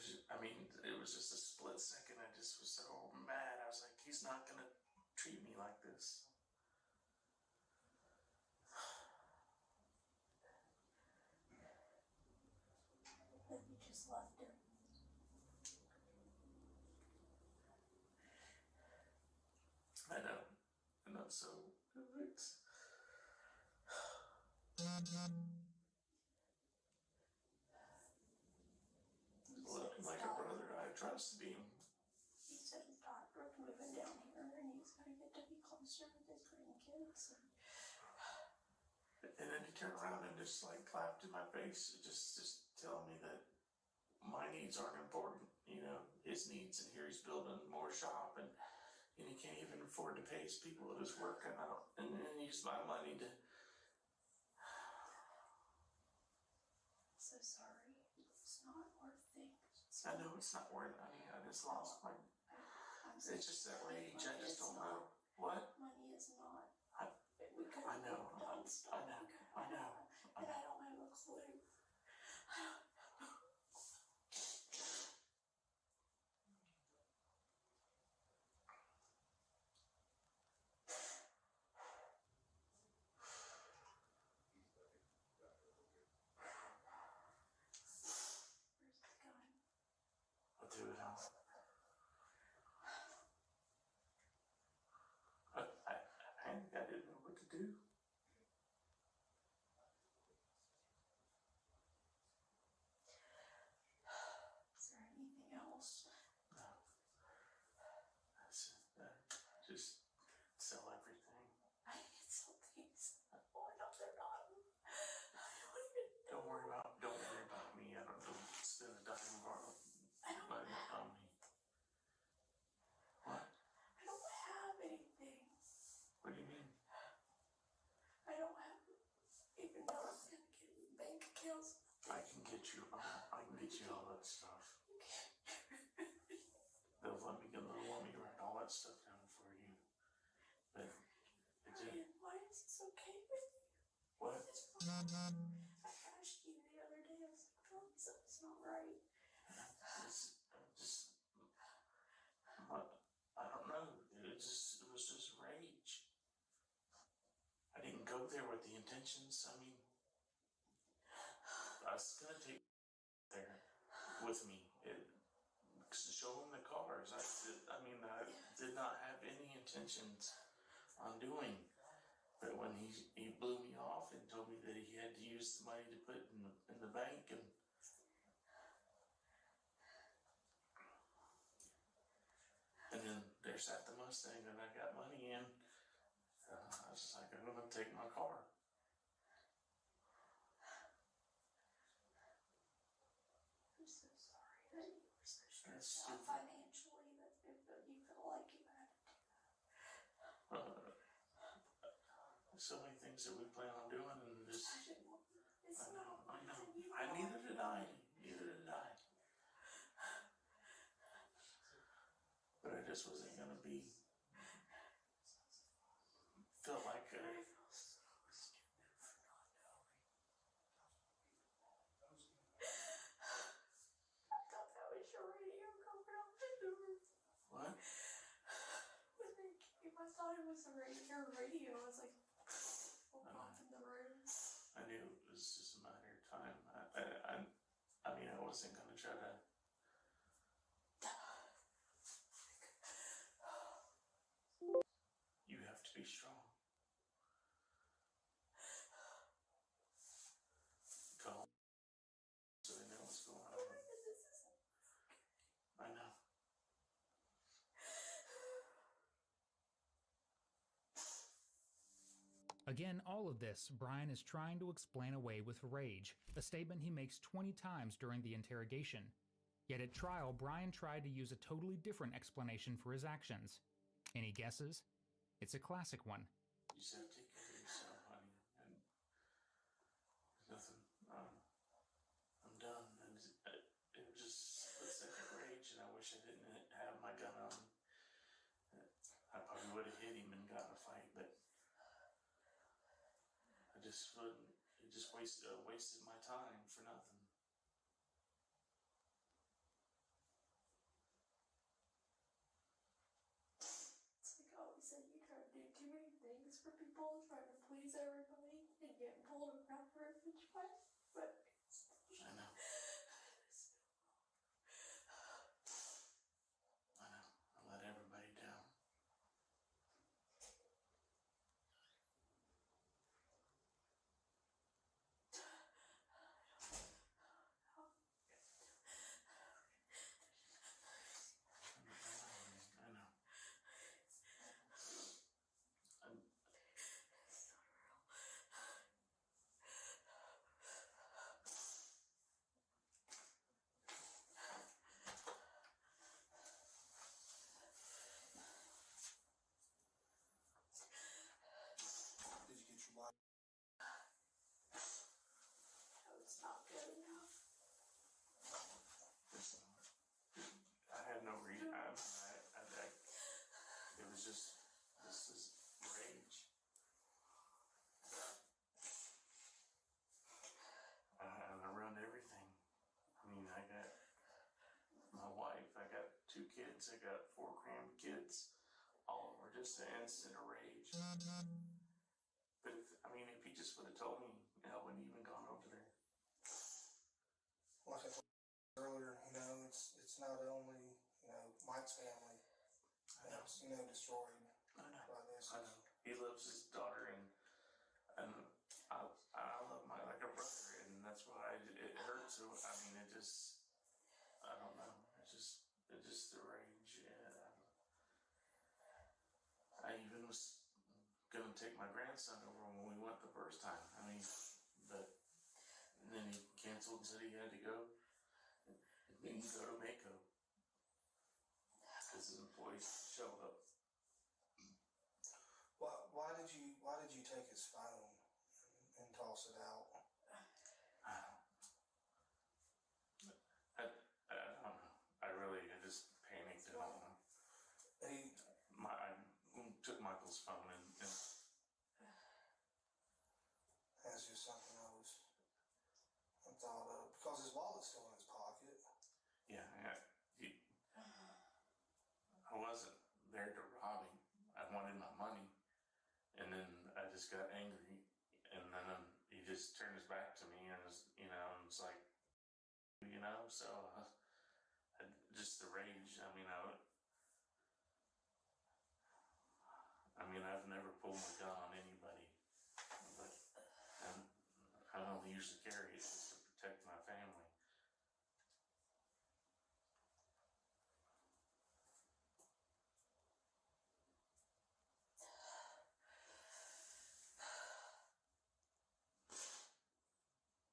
Speaker 13: was just a split second. I just was so mad. I was like, he's not gonna treat me like this.
Speaker 17: Then you just left him.
Speaker 13: I know. And I'm so it's like a brother I trust being.
Speaker 17: He said his daughter was moving down here and he's going to get to be closer with his grandkids.
Speaker 13: And then he turned around and just like clapped in my face, just telling me that my needs aren't important, you know, his needs, and here he's building more shop and he can't even afford to pay his people at his work and then use my money to.
Speaker 17: So sorry. It's not worth things.
Speaker 13: I know it's not worth it. I mean, I just lost my. It's just that rage. I just don't know. What?
Speaker 17: Money is not.
Speaker 13: I
Speaker 17: We could have
Speaker 13: know.
Speaker 17: done stuff.
Speaker 13: I know.
Speaker 17: But I don't have a clue. Where's the gun?
Speaker 13: I'll do it all. I didn't know what to do.
Speaker 17: Is there anything else?
Speaker 13: No. That's it. Just sell everything.
Speaker 17: I need some things. Oh, I know they're not. I don't even know.
Speaker 13: Don't worry about me. I don't spend a dime of our money on me. What?
Speaker 17: I don't have anything.
Speaker 13: What do you mean?
Speaker 17: I don't have even know I'm gonna get bank accounts.
Speaker 13: I can get you all that stuff. They'll let me write all that stuff down for you. But
Speaker 17: Brian, why is this okay with you?
Speaker 13: What?
Speaker 17: I asked you the other day. I was like, "Tell me something's not right."
Speaker 13: I don't know. It was just rage. I didn't go there with the intentions. I mean, I was gonna take there with me to show him the cars. I did not have any intentions on doing. But when he blew me off and told me that he had to use the money to put in the bank and then there sat the Mustang that I got money in. I was just like, I'm gonna take my car.
Speaker 17: I'm so sorry that you were so
Speaker 13: That's
Speaker 17: stressed out
Speaker 13: stupid.
Speaker 17: financially that you felt like you had to do that.
Speaker 13: So many things that we plan on doing and just.
Speaker 17: It's not.
Speaker 13: I know. Neither did I. But I just wasn't gonna be. Felt like
Speaker 17: I feel so stupid for not knowing. I thought that was your radio coming out the door.
Speaker 13: What?
Speaker 17: I thought it was your radio. I was like, off in the room.
Speaker 13: I knew it was just a matter of time. I mean, I wasn't gonna try to Be strong. Call so they know what's going on. I know.
Speaker 16: Again, all of this, Brian is trying to explain away with rage, a statement he makes 20 times during the interrogation. Yet at trial, Brian tried to use a totally different explanation for his actions. Any guesses? It's a classic one.
Speaker 13: You said take care of yourself, honey, and nothing. I'm done. And it was just split second rage, and I wish I didn't have my gun on. I probably would have hit him and got in a fight, but I just wouldn't. It just wasted my time for nothing.
Speaker 17: It's like I always say, you try to do too many things for people, trying to please everybody, and get pulled around for a bitch fight. But
Speaker 13: I know. I know. I let everybody down. I know.
Speaker 15: Did you get your wife?
Speaker 17: no, it's not good enough.
Speaker 13: I had no reason. It was just, this is rage. And I run everything. I mean, I got my wife, I got 2 kids, I got 4 grandkids. All of them were just an instant of rage. But if he just would have told me, I wouldn't even gone over there.
Speaker 15: Like I told you earlier, it's not only, Mike's family that's, destroyed by this.
Speaker 13: I know. He loves his daughter, and I love Mike like a brother, and that's why it hurts. So I don't know. It's just the rage. I even was gonna take my grandson over when we went the first time. But then he canceled and said he had to go. And then he go to Mako because his employees showed up.
Speaker 15: Why did you take his phone and toss it out?
Speaker 13: I don't know. I just panicked. I don't know. I took Michael's phone and
Speaker 15: That's just something I thought of because his wallet's still in his pocket.
Speaker 13: yeah, I wasn't there to rob him. I wanted my money, and then I just got angry, and then he just turned his back to me, and was like, so just the rage. I've never pulled my gun on anybody, but I only usually carry it just to protect my family.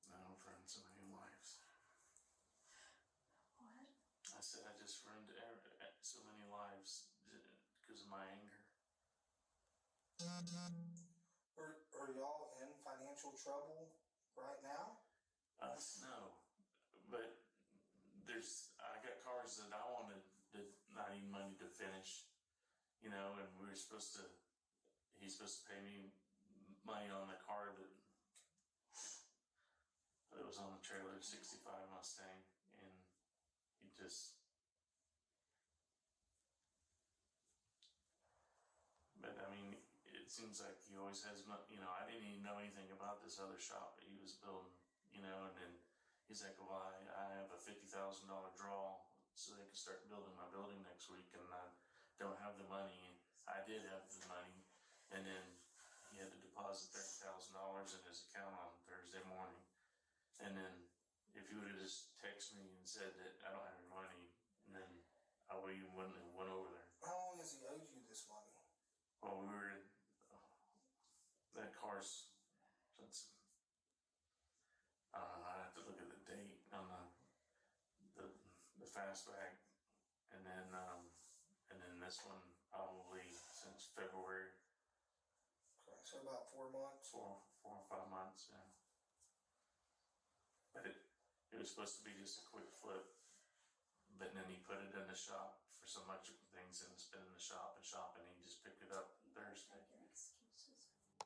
Speaker 13: I've run so many lives.
Speaker 17: What?
Speaker 13: I said I just ruined so many lives because of my anger.
Speaker 15: Are y'all in financial trouble right now?
Speaker 13: No, but I got cars that I wanted that I need money to finish, and he's supposed to pay me money on the car that was on the trailer, 65 Mustang, and he just, but it seems like he always has, I didn't even know anything about this other shop that he was building, and then he's like, well, I have a $50,000 draw so they can start building my building next week, and I don't have the money. I did have the money, and then he had to deposit $30,000 in his account on Thursday morning. And then if you would have just texted me and said that I don't have your money, then I wouldn't have went over there.
Speaker 15: How long has he owed you this money?
Speaker 13: Well, we were in that car's since, I don't know, I have to look at the date on the fastback, and then this one probably since February.
Speaker 15: Okay, so about 4 months.
Speaker 13: 4 or 5 months, yeah. But it was supposed to be just a quick flip, but then he put it in the shop for so much things, and it's been in the shop, and he just picked it up Thursday.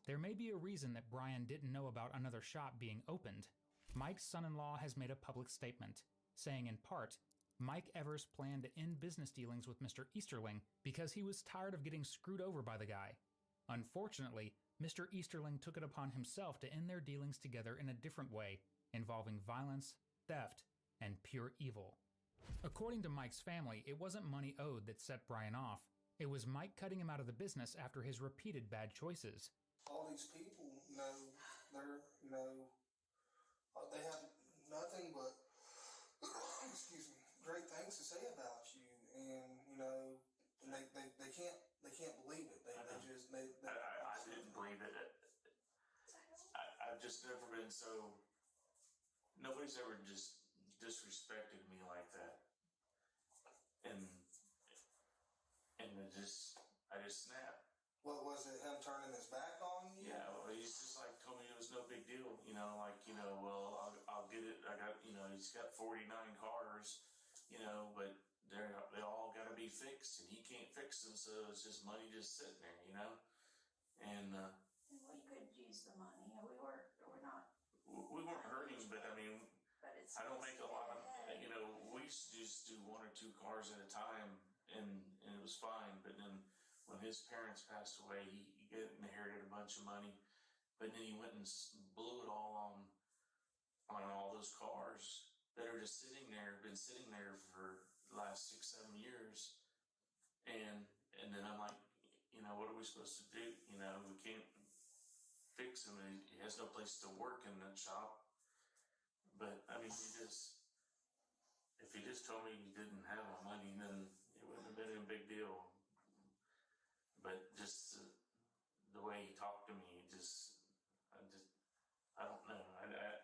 Speaker 16: There may be a reason that Brian didn't know about another shop being opened. Mike's son-in-law has made a public statement, saying in part, Mike Evers planned to end business dealings with Mr. Easterling because he was tired of getting screwed over by the guy. Unfortunately, Mr. Easterling took it upon himself to end their dealings together in a different way, involving violence, theft, and pure evil. According to Mike's family, it wasn't money owed that set Brian off. It was Mike cutting him out of the business after his repeated bad choices.
Speaker 15: All these people, they have nothing but, excuse me, great things to say about you, and they can't believe it. They
Speaker 13: I didn't believe it. I've just never been so. Nobody's ever just disrespected me like that, and I just snapped.
Speaker 15: What was it? Him turning his back on you?
Speaker 13: Yeah, well, he's just like told me it was no big deal. Well, I'll get it. I got, he's got 49 cars, but they all got to be fixed, and he can't fix them, so it's just money just sitting there, And
Speaker 17: we could use the money. We're not.
Speaker 13: We weren't hurting, but I mean,
Speaker 17: but it's
Speaker 13: I don't make a lot of. We used to just do 1 or 2 cars at a time, and it was fine. But then when his parents passed away, he inherited a bunch of money, but then he went and blew it all on all those cars that are just been sitting there for the last 6-7 years, and then I'm like, what are we supposed to do? We can't fix him, and he has no place to work in that shop. But I mean, if he just told me he didn't have my money, then it wouldn't have been a big deal. But just the way he talked to me, I don't know.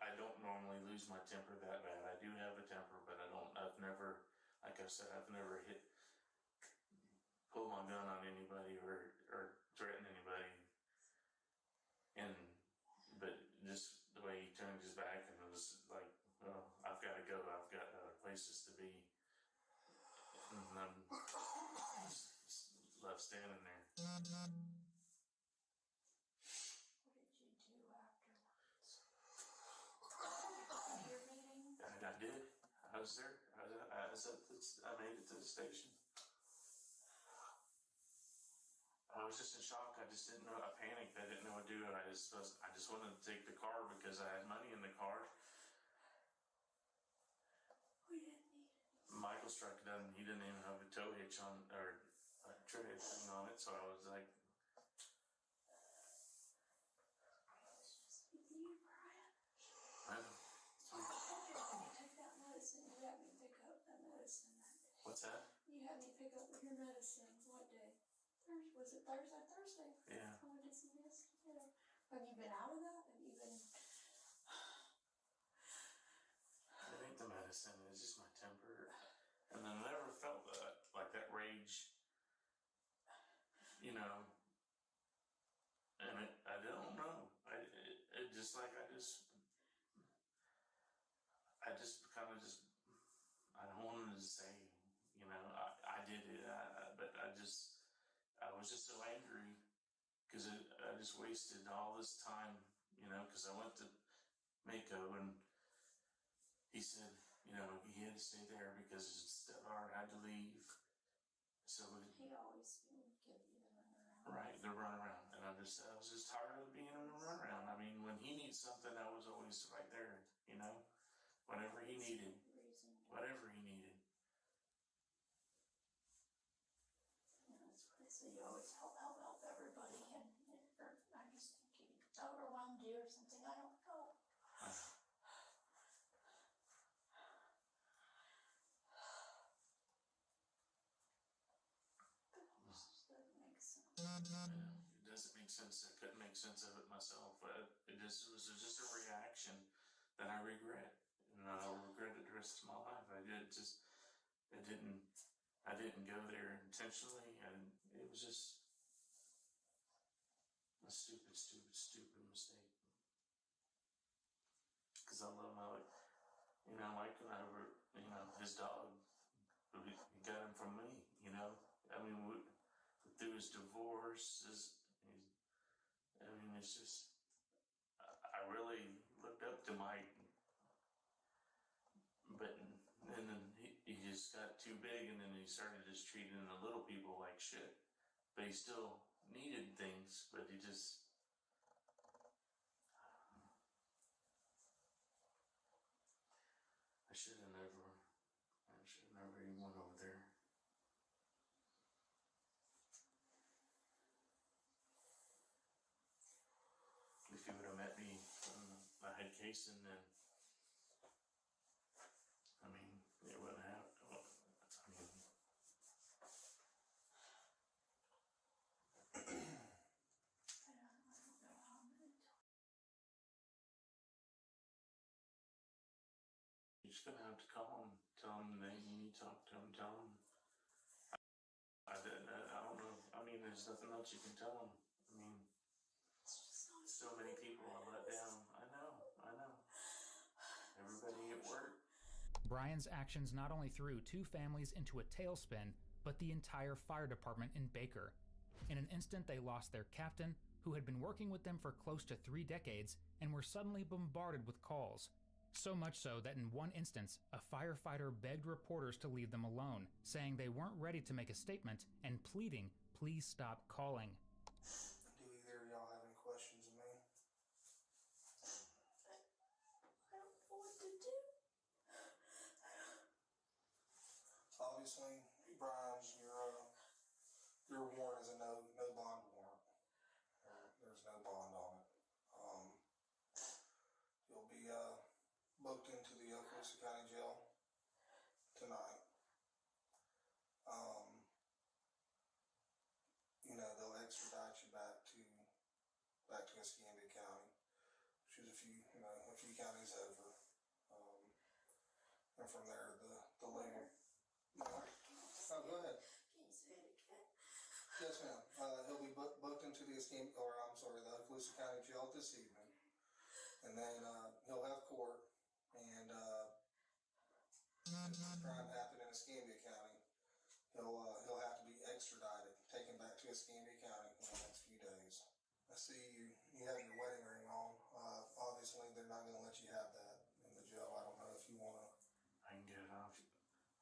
Speaker 13: I don't normally lose my temper that bad. I do have a temper, but I've never, like I said, I've never pulled my gun on anybody or threatened anybody. But just the way he turned his back and it was like, well, I've got to go. I've got other places to be. And I'm just left standing there.
Speaker 17: What did you do afterwards? Your meeting?
Speaker 13: I did. I was there. I made it to the station. I was just in shock. I just didn't know. I panicked. I didn't know what to do. I just wanted to take the car because I had money in the car.
Speaker 17: We didn't need it.
Speaker 13: Michael struck it down. He didn't even have a tow hitch on or a tread thing on it. So I was like,
Speaker 17: It's just you, Brian.
Speaker 13: I know.
Speaker 17: You took that medicine. You had me pick up that medicine that day.
Speaker 13: What's that?
Speaker 17: You had me pick up your medicine. What day? Was it Thursday? Thursday.
Speaker 13: Yeah.
Speaker 17: Oh, I did some yesterday. Have you been out of that? Have you been?
Speaker 13: It ain't the medicine. It's just my temper. And I never felt that, like that rage. And I don't know. It just like I don't want to say, I did it, but I was just so angry because I just wasted all this time, because I went to Mako and he said, he had to stay there because his stepdaughter had to leave. So
Speaker 17: he always would give you the runaround.
Speaker 13: Right, the runaround. And I was just tired of being in the runaround. I mean, when he needs something, I was always right there, whatever he needed. Whatever he needed.
Speaker 17: That's what they say. You always help everybody, and
Speaker 13: It doesn't make sense. I couldn't make sense of it myself. It was just a reaction that I regret, and I'll regret it the rest of my life. I didn't go there intentionally, and it was just a stupid mistake. Because I love my, Mike and I were, his dog. He got him from me, I mean, through his divorce, it's just, I really looked up to Mike, but then he just got too big, and then he started just treating the little people like shit. But he still needed things, but he just, I should have never even went over there. If you would have met me when I had Kaysen, then, I mean, it wouldn't have, you're just gonna have to call him, tell him that you need to talk to him, tell him. I don't know. I mean, there's nothing else you can tell him. I mean, so many people are let down. I know. Everybody at work.
Speaker 16: Brian's actions not only threw two families into a tailspin, but the entire fire department in Baker. In an instant, they lost their captain, who had been working with them for close to 3 decades, and were suddenly bombarded with calls. So much so that in one instance, a firefighter begged reporters to leave them alone, saying they weren't ready to make a statement and pleading, please stop calling.
Speaker 15: Do either of y'all have any questions of me?
Speaker 17: I don't know what to do.
Speaker 15: Obviously, Brian, your warrant is a no bond warrant. There's no bond on it. You'll be booked into the Okaloosa County Jail tonight. They'll extradite you back to Escambia County, which is a few counties over. And from there, the later. Oh, go ahead.
Speaker 17: Can you say it again?
Speaker 15: Yes, ma'am. He'll be booked into the the Okaloosa County Jail this evening, and then he'll have court. And if the crime happened in Escambia County, he'll have to be extradited, taken back to Escambia County in the next few days. I see you have your wedding ring on. Obviously, they're not going to let you have that in the jail. I don't know if you want to.
Speaker 13: I can get it off.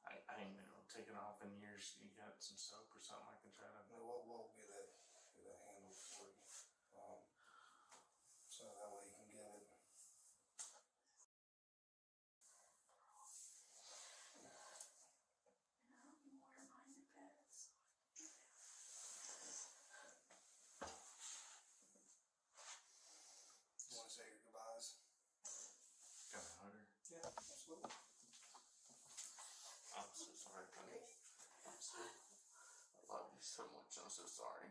Speaker 13: I ain't take it off in years. You got some soap or something I can try to.
Speaker 15: No, we'll get that handled for you. So that way you can get it. You want to say your goodbyes?
Speaker 13: Can I hug her?
Speaker 15: Yeah, absolutely.
Speaker 13: I'm so sorry, honey. I love you so much. I'm so sorry.